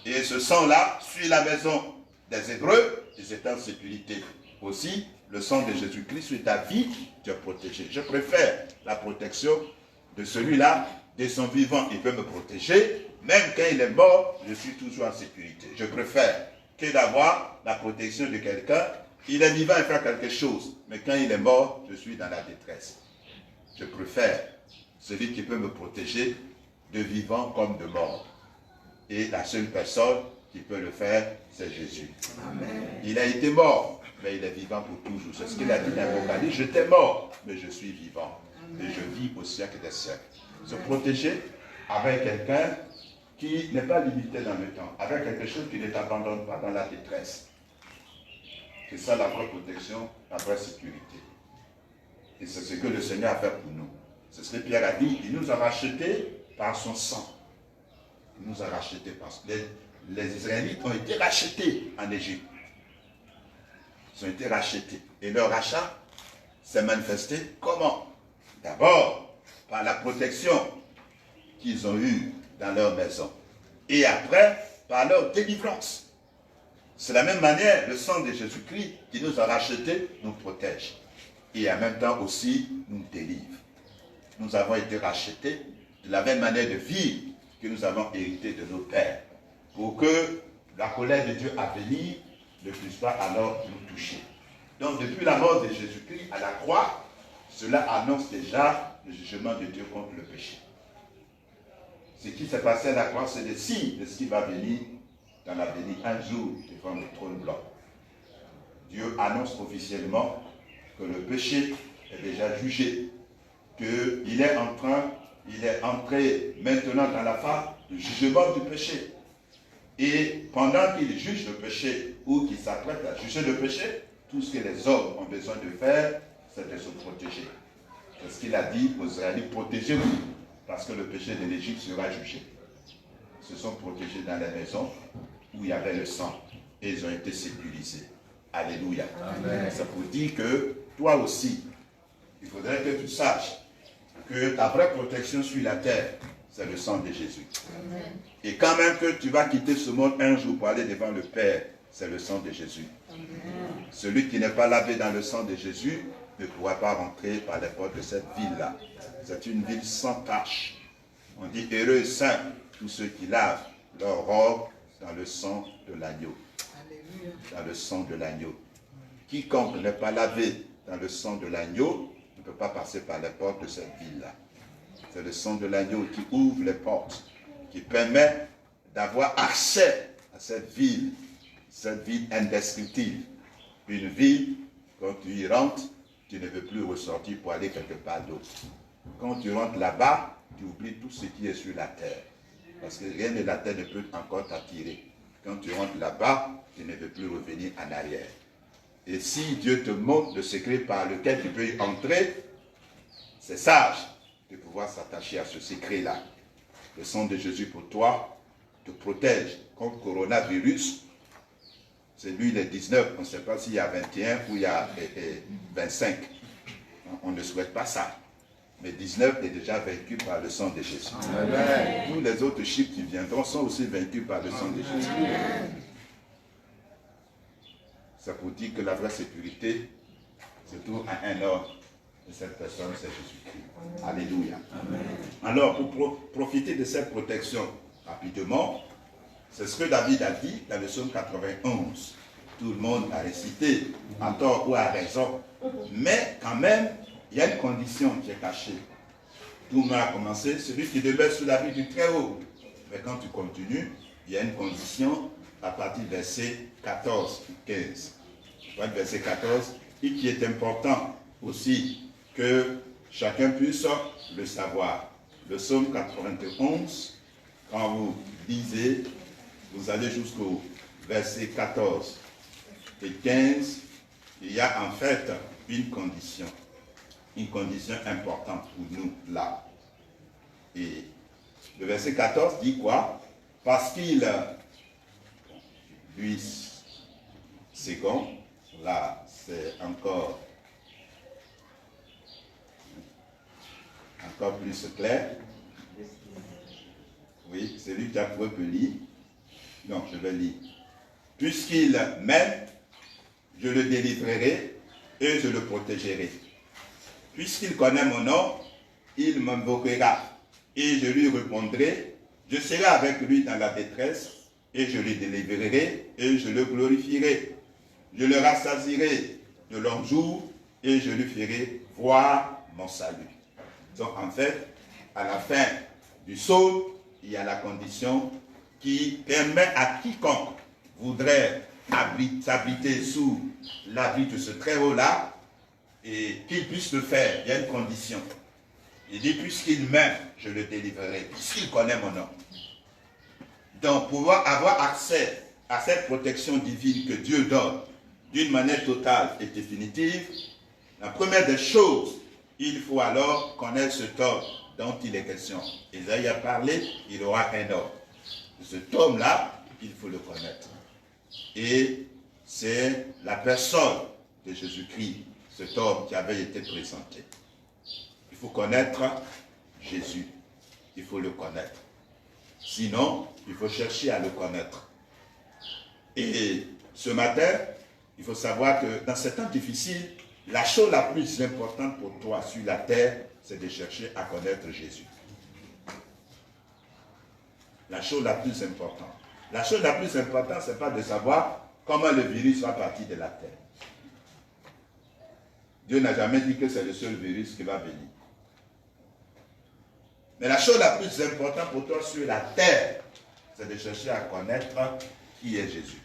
Et ce sang-là, suit la maison des Hébreux, ils étaient en sécurité. Aussi, le sang de Jésus-Christ sur ta vie, tu es protégé. Je préfère la protection de celui-là, de son vivant, il peut me protéger. Même quand il est mort, je suis toujours en sécurité. Je préfère que d'avoir la protection de quelqu'un. Il est vivant, il fait quelque chose. Mais quand il est mort, je suis dans la détresse. Je préfère celui qui peut me protéger de vivant comme de mort. Et la seule personne qui peut le faire, c'est Jésus. Amen. Il a été mort, mais il est vivant pour toujours. C'est ce qu'il a dit dans l'Apocalypse. J'étais mort, mais je suis vivant. Et je vis au siècle des siècles. Se protéger avec quelqu'un qui n'est pas limité dans le temps, avec quelque chose qui ne t'abandonne pas dans la détresse. C'est ça la vraie protection, la vraie sécurité. Et c'est ce que le Seigneur a fait pour nous. C'est ce que Pierre a dit. Il nous a rachetés par son sang. Il nous a rachetés par son sang. Les Israélites ont été rachetés en Égypte. Ils ont été rachetés. Et leur rachat s'est manifesté comment? D'abord, par la protection qu'ils ont eue dans leur maison. Et après, par leur délivrance. C'est de la même manière, le sang de Jésus-Christ qui nous a rachetés nous protège. Et en même temps aussi nous délivre. Nous avons été rachetés de la même manière de vivre que nous avons hérité de nos pères. Pour que la colère de Dieu à venir ne puisse pas alors nous toucher. Donc depuis la mort de Jésus-Christ à la croix, cela annonce déjà le jugement de Dieu contre le péché. Ce qui s'est passé à la croix, c'est des signes de ce qui va venir dans l'avenir, un jour, devant le trône blanc. Dieu annonce officiellement que le péché est déjà jugé, qu'il est entré maintenant dans la phase du jugement du péché. Et pendant qu'il juge le péché, ou qu'il s'apprête à juger le péché, tout ce que les hommes ont besoin de faire, c'est de se protéger. C'est ce qu'il a dit aux Israélites, protégez-vous, parce que le péché de l'Égypte sera jugé. Ils se sont protégés dans les maisons où il y avait le sang, et ils ont été sécurisés. Alléluia. Amen. Ça vous dit que toi aussi, il faudrait que tu saches que ta vraie protection sur la terre, c'est le sang de Jésus. Amen. Et quand même que tu vas quitter ce monde un jour pour aller devant le Père, c'est le sang de Jésus. Amen. Celui qui n'est pas lavé dans le sang de Jésus ne pourra pas rentrer par les portes de cette ville-là. C'est une ville sans tache. On dit heureux et saints tous ceux qui lavent leur robe dans le sang de l'agneau. Dans le sang de l'agneau. Quiconque n'est pas lavé dans le sang de l'agneau ne peut pas passer par les portes de cette ville-là. C'est le sang de l'agneau qui ouvre les portes, qui permet d'avoir accès à cette ville indescriptible. Une ville, quand tu y rentres, tu ne veux plus ressortir pour aller quelque part d'autre. Quand tu rentres là-bas, tu oublies tout ce qui est sur la terre. Parce que rien de la terre ne peut encore t'attirer. Quand tu rentres là-bas, tu ne veux plus revenir en arrière. Et si Dieu te montre le secret par lequel tu peux y entrer, c'est sage de pouvoir s'attacher à ce secret-là. Le sang de Jésus pour toi te protège contre le coronavirus. C'est lui le 19, on ne sait pas s'il y a 21 ou il y a 25. On ne souhaite pas ça. Mais 19 est déjà vaincu par le sang de Jésus. Amen. Tous les autres chiffres qui viendront sont aussi vaincus par le sang de Jésus. Amen. Ça vous dit que la vraie sécurité se trouve à un homme. Et cette personne, c'est Jésus-Christ. Alléluia. Amen. Alors, pour profiter de cette protection rapidement, c'est ce que David a dit dans le psaume 91. Tout le monde a récité, à tort ou à raison. Mais quand même, il y a une condition qui est cachée. Tout le monde a commencé, celui qui demeure sous l'abri du Très-Haut. Mais quand tu continues, il y a une condition à partir du verset 14 ou 15. Verset 14, et qui est important aussi que chacun puisse le savoir. Le psaume 91, quand vous lisez, vous allez jusqu'au verset 14 et 15, il y a en fait une condition importante pour nous là. Et le verset 14 dit quoi? Parce qu'il, lui, second, là c'est encore plus clair. Oui, celui qui a trouvé peut lire. Non, je vais lire. Puisqu'il m'aime, je le délivrerai et je le protégerai. Puisqu'il connaît mon nom, il m'invoquera et je lui répondrai. Je serai avec lui dans la détresse et je le délivrerai et je le glorifierai. Je le rassasierai de longs jours et je lui ferai voir mon salut. Donc en fait, à la fin du psaume, il y a la condition qui permet à quiconque voudrait s'habiter sous l'abri de ce Très-Haut-là et qu'il puisse le faire. Il y a une condition. Il dit, puisqu'il m'aime, je le délivrerai, puisqu'il connaît mon nom. Donc, pouvoir avoir accès à cette protection divine que Dieu donne d'une manière totale et définitive, la première des choses, il faut alors connaître cet homme dont il est question. Isaïe a parlé, il aura un homme. Cet homme-là, il faut le connaître. Et c'est la personne de Jésus-Christ, cet homme qui avait été présenté. Il faut connaître Jésus. Il faut le connaître. Sinon, il faut chercher à le connaître. Et ce matin, il faut savoir que dans ces temps difficiles, la chose la plus importante pour toi sur la terre, c'est de chercher à connaître Jésus. La chose la plus importante. La chose la plus importante, ce n'est pas de savoir comment le virus va partir de la terre. Dieu n'a jamais dit que c'est le seul virus qui va venir. Mais la chose la plus importante pour toi sur la terre, c'est de chercher à connaître qui est Jésus.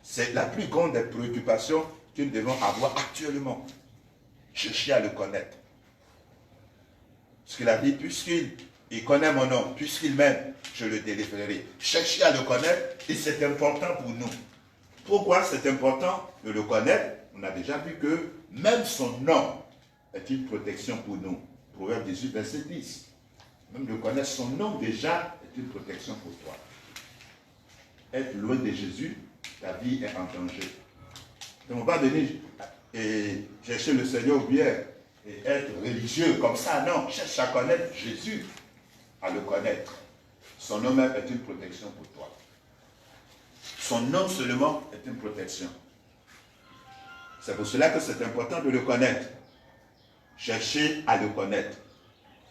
C'est la plus grande des préoccupations que nous devons avoir actuellement. Chercher à le connaître. Ce qu'il a dit, puisqu'il connaît mon nom, puisqu'il m'aime, je le délivrerai. Chercher à le connaître, et c'est important pour nous. Pourquoi c'est important de le connaître? On a déjà vu que même son nom est une protection pour nous. Proverbe 18, verset 10. Même de connaître son nom déjà est une protection pour toi. Être loin de Jésus, ta vie est en danger. Donc on ne va pas venir et chercher le Seigneur bien et être religieux comme ça. Non, cherche à connaître Jésus, à le connaître. Son nom même est une protection pour toi. Son nom seulement est une protection. C'est pour cela que c'est important de le connaître. Chercher à le connaître.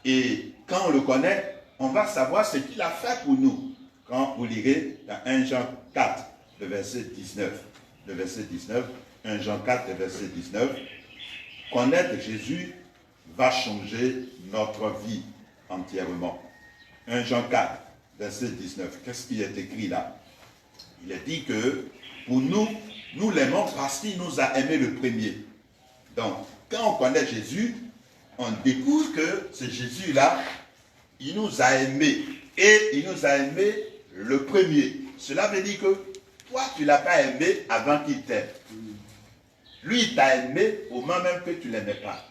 Et quand on le connaît, on va savoir ce qu'il a fait pour nous. Quand vous lirez dans 1 Jean 4, le verset 19. Le verset 19, 1 Jean 4, le verset 19. Connaître Jésus va changer notre vie entièrement. 1 Jean 4, verset 19. Qu'est-ce qui est écrit là? Il est dit que pour nous, nous l'aimons parce qu'il nous a aimés le premier. Donc, quand on connaît Jésus, on découvre que ce Jésus-là, il nous a aimés. Et il nous a aimés le premier. Cela veut dire que toi, tu ne l'as pas aimé avant qu'il t'aime. Lui, il t'a aimé au moment même que tu ne l'aimais pas.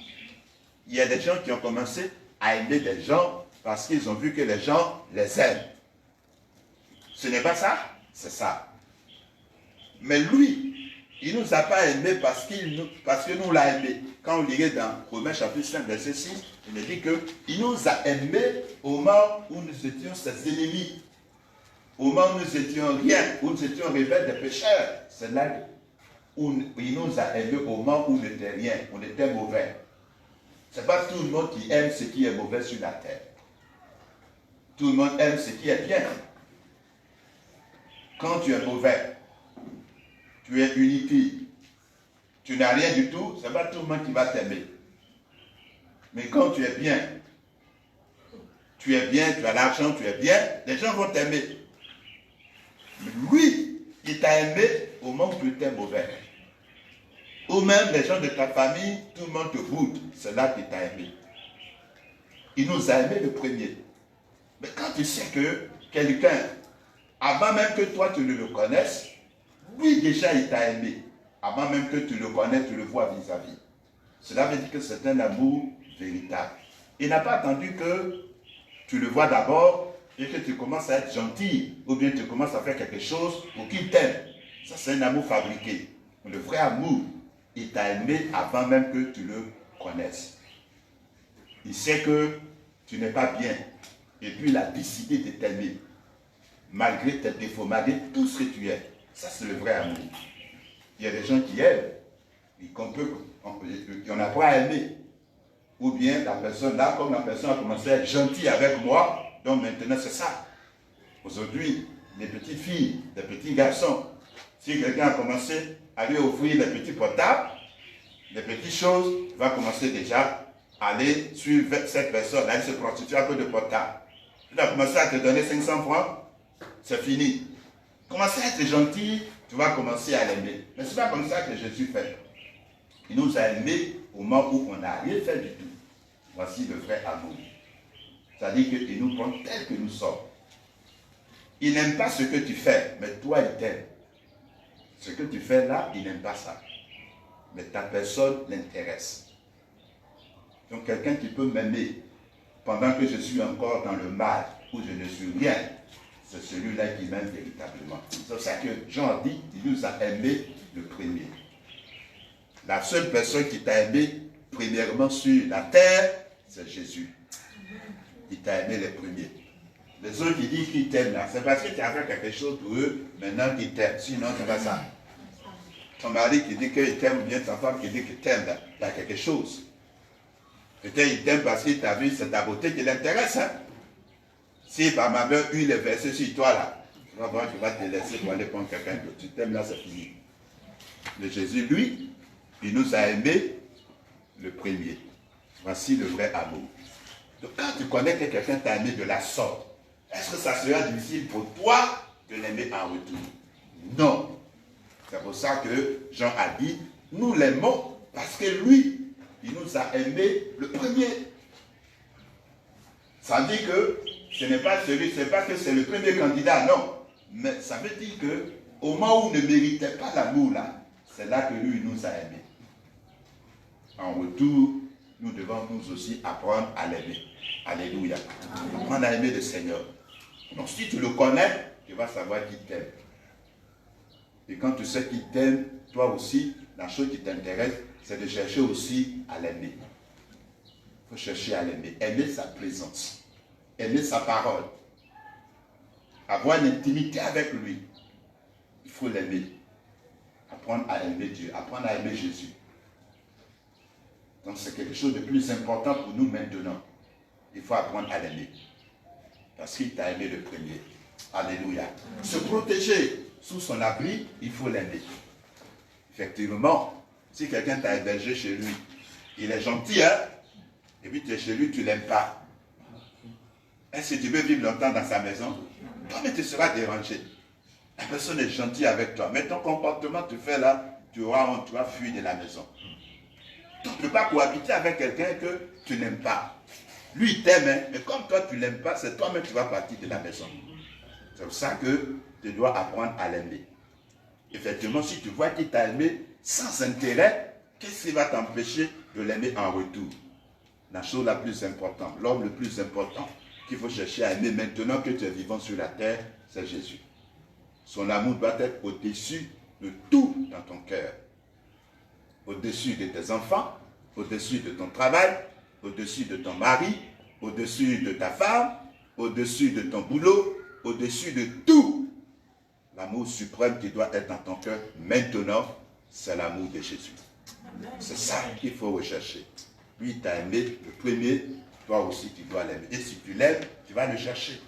Il y a des gens qui ont commencé à aimer des gens parce qu'ils ont vu que les gens les aiment. Ce n'est pas ça? C'est ça. Mais lui, il ne nous a pas aimés parce que nous l'a aimé. Quand on lirait dans Romains chapitre 5, verset 6, il dit qu'il nous a aimés au moment où nous étions ses ennemis. Au moment où nous étions rien, où nous étions rebelles des pécheurs. C'est là où il nous a aimés au moment où on n'était rien, on était mauvais. Ce n'est pas tout le monde qui aime ce qui est mauvais sur la terre. Tout le monde aime ce qui est bien. Quand tu es mauvais, tu es inutile, tu n'as rien du tout, ce n'est pas tout le monde qui va t'aimer. Mais quand tu es bien, tu as l'argent, tu es bien, les gens vont t'aimer. Mais lui, il t'a aimé au moment où tu étais mauvais. Ou même les gens de ta famille, tout le monde te boude, c'est là qu'il t'a aimé. Il nous a aimé le premier. Mais quand tu sais que quelqu'un, avant même que toi tu ne le connaisses, lui déjà il t'a aimé. Avant même que tu le connais, tu le vois vis-à-vis. Cela veut dire que c'est un amour véritable. Il n'a pas attendu que tu le vois d'abord et que tu commences à être gentil ou bien tu commences à faire quelque chose pour qu'il t'aime. Ça c'est un amour fabriqué. Le vrai amour, il t'a aimé avant même que tu le connaisses. Il sait que tu n'es pas bien et puis il a décidé de t'aimer malgré tes défauts, malgré tout ce que tu es. Ça c'est le vrai amour. Il y a des gens qui aiment, on n'a pas aimé. Ou bien la personne là, comme la personne a commencé à être gentille avec moi, donc maintenant c'est ça. Aujourd'hui, les petites filles, les petits garçons, si quelqu'un a commencé à lui offrir les petits portables, les petites choses, il va commencer déjà à aller suivre cette personne, aller se prostituer à peu de portable. Il a commencé à te donner 500 francs, c'est fini. Commencez à être gentil, tu vas commencer à l'aimer. Mais ce n'est pas comme ça que Jésus fait. Il nous a aimés au moment où on n'a rien fait du tout. Voici le vrai amour. C'est-à-dire qu'il nous prend tel que nous sommes. Il n'aime pas ce que tu fais, mais toi, il t'aime. Ce que tu fais là, il n'aime pas ça. Mais ta personne l'intéresse. Donc quelqu'un qui peut m'aimer pendant que je suis encore dans le mal, où je ne suis rien, c'est celui-là qui m'aime véritablement. C'est pour ça que Jean dit, il nous a aimé le premier. La seule personne qui t'a aimé, premièrement sur la terre, c'est Jésus. Il t'a aimé les premiers. Les autres qui disent qu'ils t'aiment là, c'est parce que tu as fait quelque chose pour eux, maintenant qu'ils t'aiment. Sinon, c'est pas ça. Ton mari qui dit qu'il t'aime, ou bien ta femme qui dit qu'il t'aime, là, il y a quelque chose. Peut-être il t'aime parce qu'il t'a vu, c'est ta beauté qui l'intéresse. Hein? Si par ma mère, il est versé sur toi là, tu vas voir qu'il va te laisser pour aller prendre quelqu'un d'autre. Tu t'aimes là, c'est fini. Mais Jésus, lui, il nous a aimés le premier. Voici le vrai amour. Donc quand tu connais que quelqu'un t'a aimé de la sorte, est-ce que ça sera difficile pour toi de l'aimer en retour. Non. C'est pour ça que Jean a dit, nous l'aimons parce que lui, il nous a aimés le premier. Ça dit que ce n'est pas celui, c'est pas que c'est le premier candidat, non. Mais ça veut dire que au moment où il ne méritait pas l'amour là, c'est là que lui nous a aimés. En retour, nous devons nous aussi apprendre à l'aimer. Alléluia. Apprendre à aimer le Seigneur. Donc si tu le connais, tu vas savoir qu'il t'aime. Et quand tu sais qu'il t'aime, toi aussi, la chose qui t'intéresse, c'est de chercher aussi à l'aimer. Il faut chercher à l'aimer. Aimer sa présence. Aimer sa parole. Avoir une intimité avec lui. Il faut l'aimer. Apprendre à aimer Dieu. Apprendre à aimer Jésus. Donc c'est quelque chose de plus important pour nous maintenant. Il faut apprendre à l'aimer. Parce qu'il t'a aimé le premier. Alléluia. Se protéger sous son abri, il faut l'aimer. Effectivement, si quelqu'un t'a hébergé chez lui, il est gentil, hein? Et puis tu es chez lui, tu ne l'aimes pas. Est-ce que tu veux vivre longtemps dans sa maison? Toi-même, tu seras dérangé. La personne est gentille avec toi. Mais ton comportement, tu fais là, tu auras honte, tu vas fuir de la maison. Tu ne peux pas cohabiter avec quelqu'un que tu n'aimes pas. Lui, il t'aime, hein, mais comme toi, tu ne l'aimes pas, c'est toi-même qui vas partir de la maison. C'est pour ça que tu dois apprendre à l'aimer. Effectivement, si tu vois qu'il t'a aimé sans intérêt, qu'est-ce qui va t'empêcher de l'aimer en retour? La chose la plus importante, l'homme le plus important qu'il faut chercher à aimer maintenant que tu es vivant sur la terre, c'est Jésus. Son amour doit être au-dessus de tout dans ton cœur. Au-dessus de tes enfants, au-dessus de ton travail, au-dessus de ton mari, au-dessus de ta femme, au-dessus de ton boulot, au-dessus de tout. L'amour suprême qui doit être dans ton cœur maintenant, c'est l'amour de Jésus. C'est ça qu'il faut rechercher. Lui, il t'a aimé le premier, toi aussi tu dois l'aimer. Et si tu l'aimes, tu vas le chercher.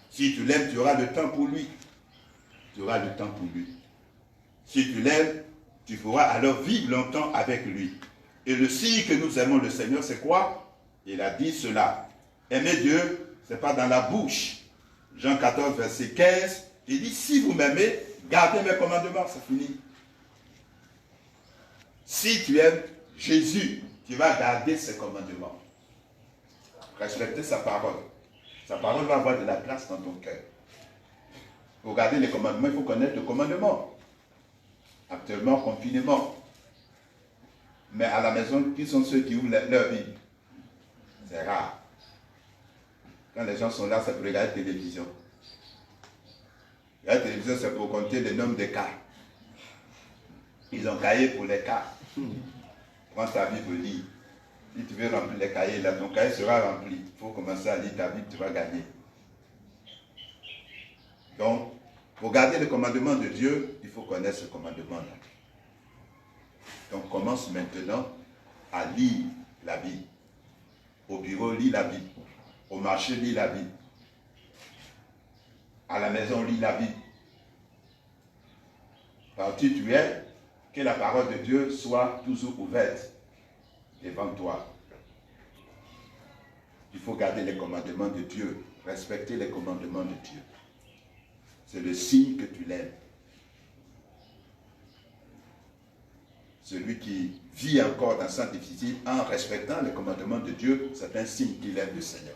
Si tu l'aimes, tu auras le temps pour lui. Tu auras le temps pour lui. Si tu l'aimes, tu pourras alors vivre longtemps avec lui. Et le signe que nous aimons le Seigneur, c'est quoi? Il a dit cela. Aimer Dieu, ce n'est pas dans la bouche. Jean 14, verset 15, il dit, si vous m'aimez, gardez mes commandements, c'est fini. Si tu aimes Jésus, tu vas garder ses commandements. Respecter sa parole. Sa parole va avoir de la place dans ton cœur. Pour garder les commandements, il faut connaître le commandement. Actuellement, confinement. Mais à la maison, qui sont ceux qui ouvrent leur Bible? C'est rare. Quand les gens sont là, c'est pour regarder la télévision. La télévision, c'est pour compter le nombre de cas. Ils ont cahier pour les cas. Prends ta Bible, lis. Si tu veux remplir les cahiers, là, ton cahier sera rempli. Il faut commencer à lire ta Bible, tu vas gagner. Donc, pour garder le commandement de Dieu, il faut connaître ce commandement-là. Donc, commence maintenant à lire la Bible. Au bureau, lis la Bible. Au marché, lis la Bible. À la maison, lis la Bible. Partout où tu es, que la parole de Dieu soit toujours ouverte devant toi. Il faut garder les commandements de Dieu, respecter les commandements de Dieu. C'est le signe que tu l'aimes. Celui qui vit encore dans sa difficile en respectant les commandements de Dieu, c'est un signe qu'il aime le Seigneur.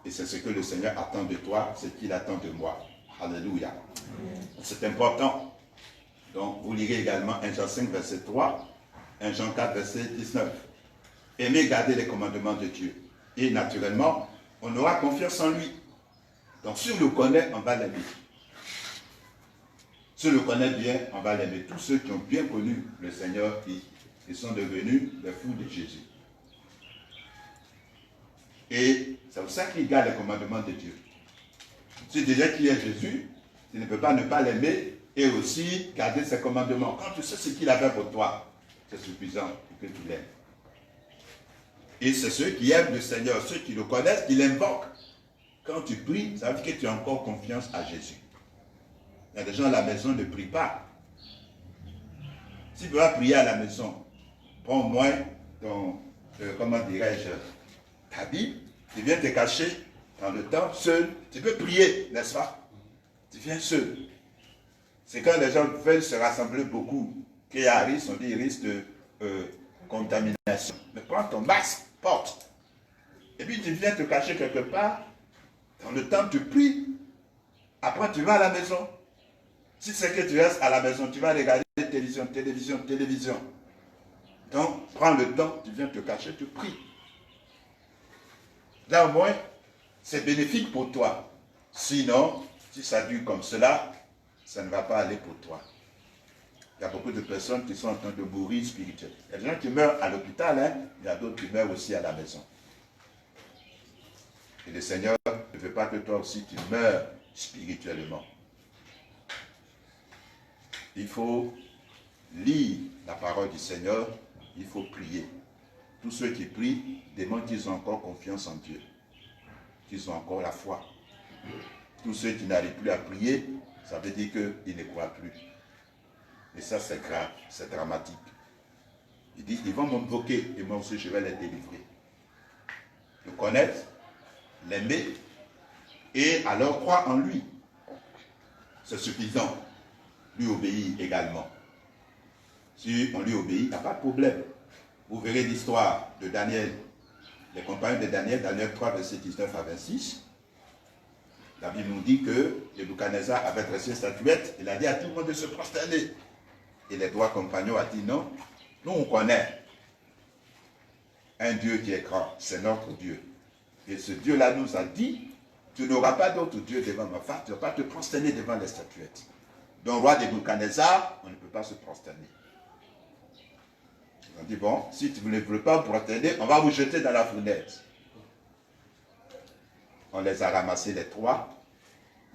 Et c'est ce que le Seigneur attend de toi, c'est ce qu'il attend de moi. Alléluia. C'est important. Donc, vous lirez également 1 Jean 5, verset 3, 1 Jean 4, verset 19. Aimez garder les commandements de Dieu. Et naturellement, on aura confiance en lui. Donc, si on le connaît, on va l'aimer. Si on le connaît bien, on va l'aimer. Tous ceux qui ont bien connu le Seigneur, ils sont devenus les fous de Jésus. Et c'est pour ça qu'il garde les commandements de Dieu. Si déjà qu'il est Jésus, tu ne peux pas ne pas l'aimer et aussi garder ses commandements. Quand tu sais ce qu'il a fait pour toi, c'est suffisant pour que tu l'aimes. Et c'est ceux qui aiment le Seigneur, ceux qui le connaissent, qui l'invoquent. Quand tu pries, ça veut dire que tu as encore confiance à Jésus. Il y a des gens à la maison ne prient pas. Si tu vas prier à la maison, prends au moins ton, comment dirais-je, ta Bible, tu viens te cacher dans le temps seul, tu peux prier, n'est-ce pas? tu viens seul. C'est quand les gens veulent se rassembler beaucoup qu'il y a un risque, on dit risque de contamination. Mais prends ton masque, porte. Et puis tu viens te cacher quelque part. Dans le temps, tu pries. Après, tu vas à la maison. Si c'est que tu restes à la maison, tu vas regarder télévision. Donc, prends le temps, tu viens te cacher, tu pries. Là, au moins, c'est bénéfique pour toi. Sinon, si ça dure comme cela, ça ne va pas aller pour toi. Il y a beaucoup de personnes qui sont en train de mourir spirituellement. Il y a des gens qui meurent à l'hôpital, hein? Il y a d'autres qui meurent aussi à la maison. Et le Seigneur ne veut pas que toi aussi tu meurs spirituellement. Il faut lire la parole du Seigneur, il faut prier. Tous ceux qui prient démontrent qu'ils ont encore confiance en Dieu, qu'ils ont encore la foi. Tous ceux qui n'arrivent plus à prier, ça veut dire qu'ils ne croient plus. Et ça, c'est grave, c'est dramatique. Il dit, ils vont m'invoquer et moi aussi je vais les délivrer. Le connaître, l'aimer et alors croire en lui. C'est suffisant. Lui obéit également. Si on lui obéit, il n'y a pas de problème. Vous verrez l'histoire de Daniel, les compagnons de Daniel, Daniel 3, verset 19 à 26. La Bible nous dit que Nebuchadnezzar avait dressé une statuette, il a dit à tout le monde de se prosterner. Et les trois compagnons ont dit non, nous on connaît un Dieu qui est grand, c'est notre Dieu. Et ce Dieu-là nous a dit, tu n'auras pas d'autre Dieu devant ma face, tu ne vas pas te prosterner devant les statuettes. Donc, roi Nebuchadnezzar, on ne peut pas se prosterner. Ils ont dit, bon, si tu ne veux pas prosterner, on va vous jeter dans la fournaise. On les a ramassés les trois.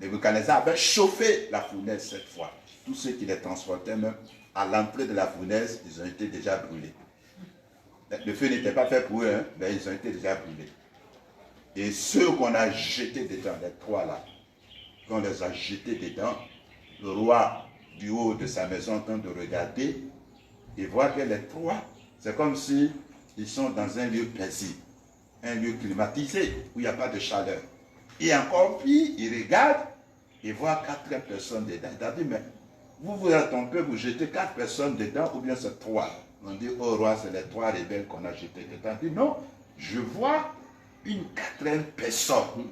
Nebuchadnezzar avait chauffé la fournaise cette fois. Tous ceux qui les transportaient même à l'entrée de la fournaise, ils ont été déjà brûlés. Le feu n'était pas fait pour eux, hein, mais ils ont été déjà brûlés. Et ceux qu'on a jetés dedans, les trois là, qu'on les a jetés dedans, le roi du haut de sa maison en train de regarder, il voit que les trois, c'est comme si ils sont dans un lieu paisible, un lieu climatisé, où il n'y a pas de chaleur. Et encore pire, il regarde, il voit 4 personnes dedans. Il a dit, mais vous êtes un peu, vous jetez 4 personnes dedans, ou bien c'est 3. On dit, oh roi, c'est les 3 rebelles qu'on a jetés dedans. Il dit, non, je vois une 4e personne.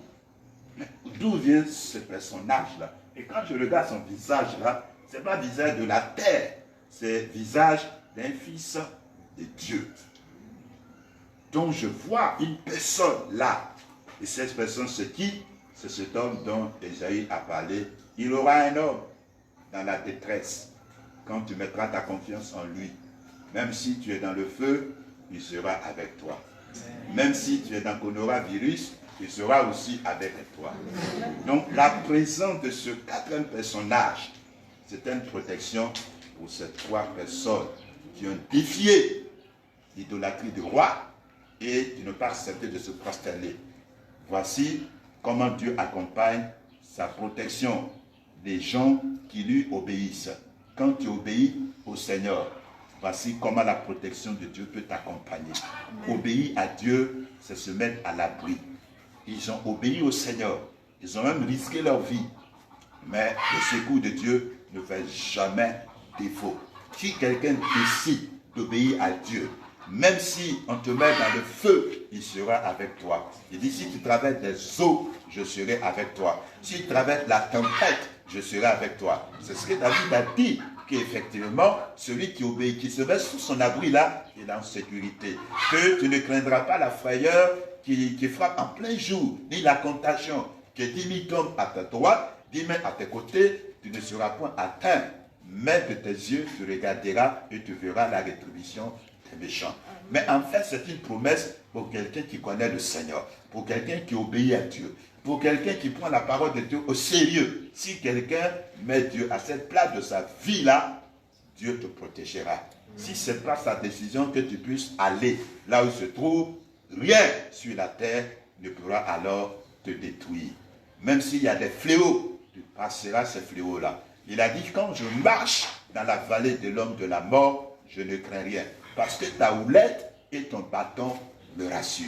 Mais d'où vient ce personnage-là? Et quand je regarde son visage-là, ce n'est pas le visage de la terre, c'est le visage d'un fils de Dieu. Donc je vois une personne là. Et cette personne, c'est qui? C'est cet homme dont Esaïe a parlé. Il aura un homme dans la détresse. Quand tu mettras ta confiance en lui, même si tu es dans le feu, il sera avec toi. Même si tu es dans le coronavirus, il sera aussi avec toi. Donc la présence de ce 4e personnage, c'est une protection pour ces 3 personnes qui ont défié l'idolâtrie du roi et qui n'ont pas accepté de se prosterner. Voici comment Dieu accompagne sa protection des gens qui lui obéissent. Quand tu obéis au Seigneur, voici comment la protection de Dieu peut t'accompagner. Obéir à Dieu, c'est se mettre à l'abri. Ils ont obéi au Seigneur. Ils ont même risqué leur vie. Mais le secours de Dieu ne fait jamais défaut. Si quelqu'un décide d'obéir à Dieu, même si on te met dans le feu, il sera avec toi. Il dit, si tu traverses des eaux, je serai avec toi. Si tu traverses la tempête, je serai avec toi. C'est ce que David a dit, qu'effectivement, celui qui obéit, qui se met sous son abri là, il est en sécurité. Que tu ne craindras pas la frayeur qui frappe en plein jour, ni la contagion, que 10 000 tombent à ta droite, 10 000 à tes côtés, tu ne seras point atteint. Mais de tes yeux, tu regarderas et tu verras la rétribution des méchants. Mais en fait, c'est une promesse pour quelqu'un qui connaît le Seigneur, pour quelqu'un qui obéit à Dieu, pour quelqu'un qui prend la parole de Dieu au sérieux. Si quelqu'un met Dieu à cette place de sa vie-là, Dieu te protégera. Si ce n'est pas sa décision que tu puisses aller là où se trouve, rien sur la terre ne pourra alors te détruire. Même s'il y a des fléaux, tu passeras ces fléaux-là. Il a dit, quand je marche dans la vallée de l'homme de la mort, je ne crains rien. Parce que ta houlette et ton bâton me rassurent.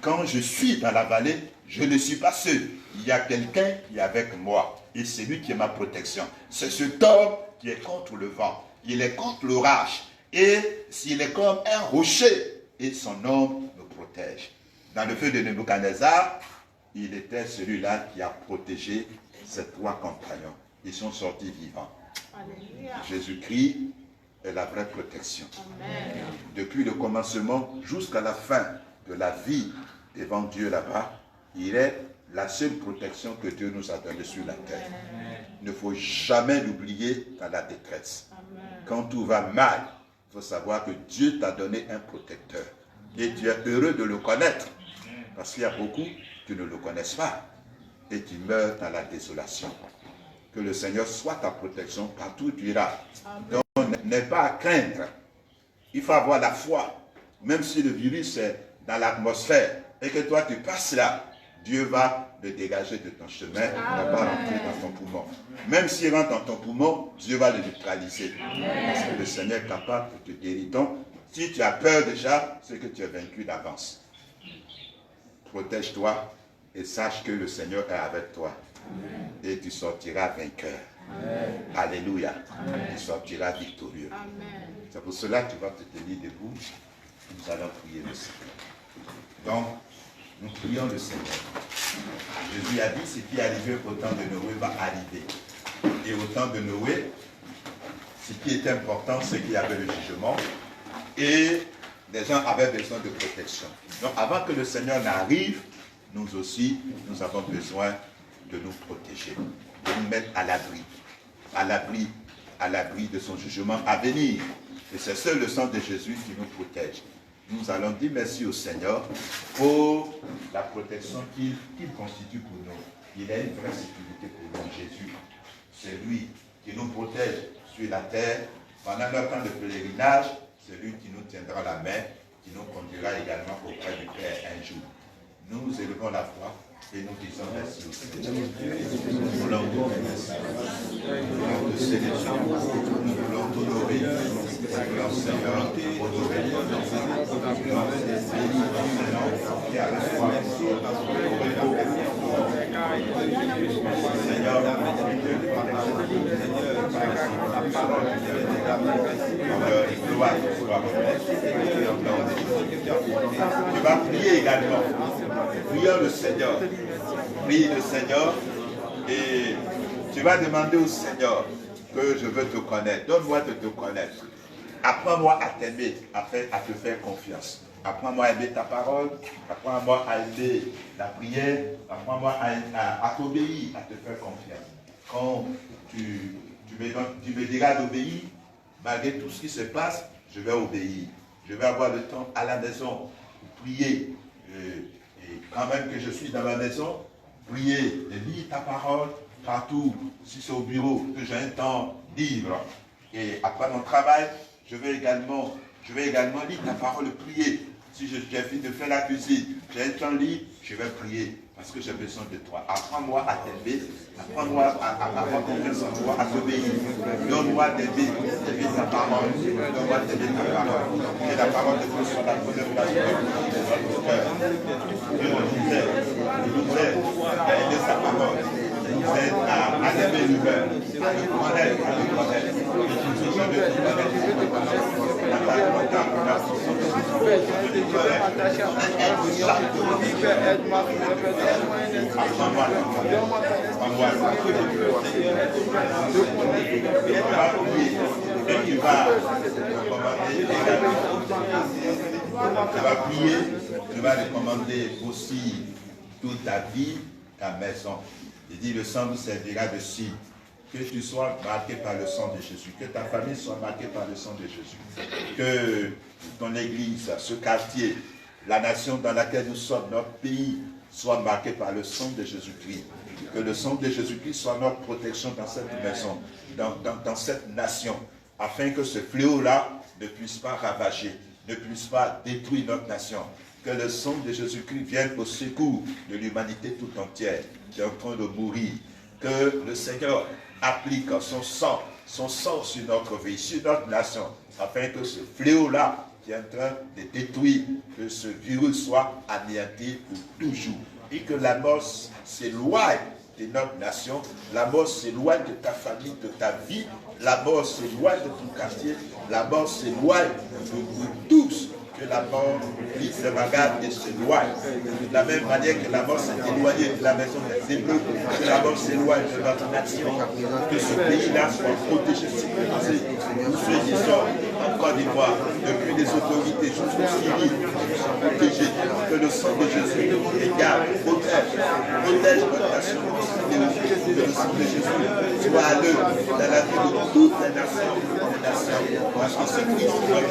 Quand je suis dans la vallée, je ne suis pas seul. Il y a quelqu'un qui est avec moi. et c'est lui qui est ma protection. C'est cet homme qui est contre le vent. Il est contre l'orage. Et s'il est comme un rocher, et son homme me protège. Dans le feu de Nebuchadnezzar, il était celui-là qui a protégé ses 3 compagnons. Ils sont sortis vivants. Jésus-Christ est la vraie protection. Amen. Depuis le commencement jusqu'à la fin de la vie devant Dieu là-bas, il est la seule protection que Dieu nous a donnée sur la terre. Amen. Il ne faut jamais l'oublier dans la détresse. Amen. Quand tout va mal, il faut savoir que Dieu t'a donné un protecteur. Et tu es heureux de le connaître. Parce qu'il y a beaucoup qui ne le connaissent pas et qui meurent dans la désolation. Que le Seigneur soit ta protection partout où tu iras. Donc, n'aie pas à craindre. Il faut avoir la foi. Même si le virus est dans l'atmosphère et que toi tu passes là, Dieu va le dégager de ton chemin. Il ne va pas rentrer dans ton poumon. Même s'il rentre dans ton poumon, Dieu va le neutraliser. Parce que le Seigneur est capable de te guérir. Donc, si tu as peur déjà, c'est que tu es vaincu d'avance. Protège-toi et sache que le Seigneur est avec toi. Amen. Et tu sortiras vainqueur. Amen. Alléluia. Amen. Tu sortiras victorieux. C'est pour cela que tu vas te tenir debout. Nous allons prier le Seigneur. Donc, nous prions le Seigneur. Jésus a dit, ce qui est arrivé au temps de Noé va arriver. Et au temps de Noé, ce qui était important, c'est qu'il y avait le jugement. Et les gens avaient besoin de protection. Donc avant que le Seigneur n'arrive, nous aussi, nous avons besoin de nous protéger, de nous mettre à l'abri de son jugement à venir. Et c'est seul le sang de Jésus qui nous protège. Nous allons dire merci au Seigneur pour la protection qu'il constitue pour nous. Il a une vraie sécurité pour nous, Jésus. C'est lui qui nous protège sur la terre pendant notre temps de pèlerinage. C'est lui qui nous tiendra la main, qui nous conduira également auprès du Père un jour. Nous élevons la foi et nous disons merci au Seigneur. Nous voulons te remercier. Nous voulons te célébrer. Nous voulons t'honorer. Nous voulons, Seigneur, honorer ton nom. Nous voulons bénir ton nom qui a la foi. Seigneur, tu vas prier également. Prions le Seigneur. Prie le Seigneur et tu vas demander au Seigneur que je veux te connaître. Donne-moi de te connaître. Apprends-moi à t'aimer, à te faire confiance. Apprends-moi à aimer ta parole. Apprends-moi à aimer la prière. Apprends-moi à t'obéir, à te faire confiance. Quand tu me diras d'obéir, malgré tout ce qui se passe, je vais obéir. Je vais avoir le temps à la maison pour prier. Et quand même que je suis dans la maison, prier et lire ta parole partout. Si c'est au bureau, que j'ai un temps libre. Et après mon travail, je vais également lire ta parole, prier. Si j'ai fini de faire la cuisine, j'ai un temps libre, je vais prier. Parce que j'ai besoin de toi. Apprends-moi à t'aimer. Apprends-moi à avoir confiance en toi, à t'obéir. Donne-moi d'aimer ta parole. Donne-moi d'aimer ta parole. Que la parole de Dieu soit la première place de notre cœur. Dieu nous aide à aimer sa parole. Il nous aide à aimer lui-même, à le connaître, Et tu nous besoin de te connaître. Tu vas prier, tu vas recommander aussi toute ta vie, ta maison. Il dit, le sang vous servira de signe. Que tu sois marqué par le sang de Jésus. Que ta famille soit marquée par le sang de Jésus. Que ton église, ce quartier, la nation dans laquelle nous sommes, notre pays, soit marqué par le sang de Jésus-Christ. Que le sang de Jésus-Christ soit notre protection dans cette maison, dans cette nation, afin que ce fléau-là ne puisse pas ravager, ne puisse pas détruire notre nation. Que le sang de Jésus-Christ vienne au secours de l'humanité tout entière qui est en train de mourir. Que le Seigneur applique son sang sur notre vie, sur notre nation, afin que ce fléau-là qui est en train de détruire, que ce virus soit anéanti pour toujours. Et que la mort s'éloigne de notre nation. La mort s'éloigne de ta famille, de ta vie. La mort s'éloigne de ton quartier. La mort s'éloigne de nous tous. Que la mort brise le bagage et s'éloigne. De la même manière que la mort s'est éloignée de la maison des Hébreux, que la mort s'éloigne de notre nation, que ce pays-là soit protégé, sécurisé. Tous ceux qui sont en Côte d'Ivoire, depuis les autorités jusqu'aux civils, sont protégés. Que le sang de Jésus les garde, protège notre nation. Que le sang de Jésus soit à l'œuvre dans la vie de toutes les nations, parce que c'est Christ qui doit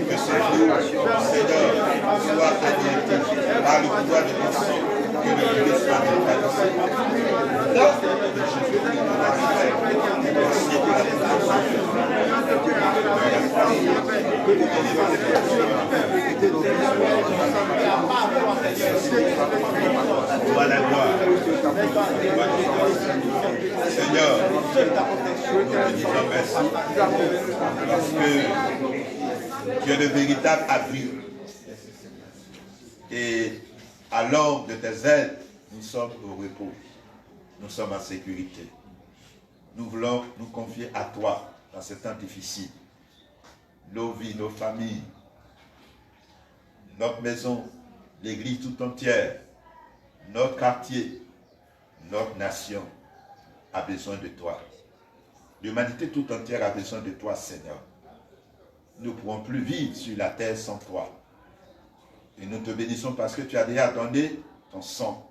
que ce jour, Seigneur, soit anéanti par le pouvoir de ton sang, que le Dieu soit défendu. Voilà la gloire. Seigneur, nous te disons merci parce que tu es le véritable abri. Et à l'ombre de tes ailes, nous sommes au repos. Nous sommes en sécurité. Nous voulons nous confier à toi dans ces temps difficiles. Nos vies, nos familles, notre maison, l'église tout entière, notre quartier, notre nation a besoin de toi. L'humanité tout entière a besoin de toi, Seigneur. Nous ne pourrons plus vivre sur la terre sans toi. Et nous te bénissons parce que tu as déjà donné ton sang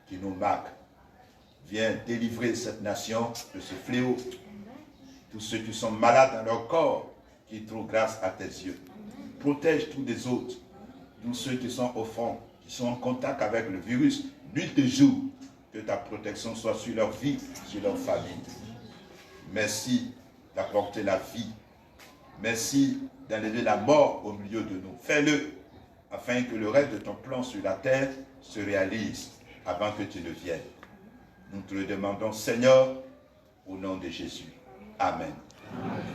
qui nous marque. Viens délivrer cette nation de ce fléau. Tous ceux qui sont malades dans leur corps, qui trouvent grâce à tes yeux. Protège tous les autres. Tous ceux qui sont au fond, qui sont en contact avec le virus, nuit et jour, que ta protection soit sur leur vie, sur leur famille. Merci d'apporter la vie. Merci d'enlever la mort au milieu de nous. Fais-le, afin que le reste de ton plan sur la terre se réalise avant que tu ne viennes. Nous te le demandons, Seigneur, au nom de Jésus. Amen. Amen.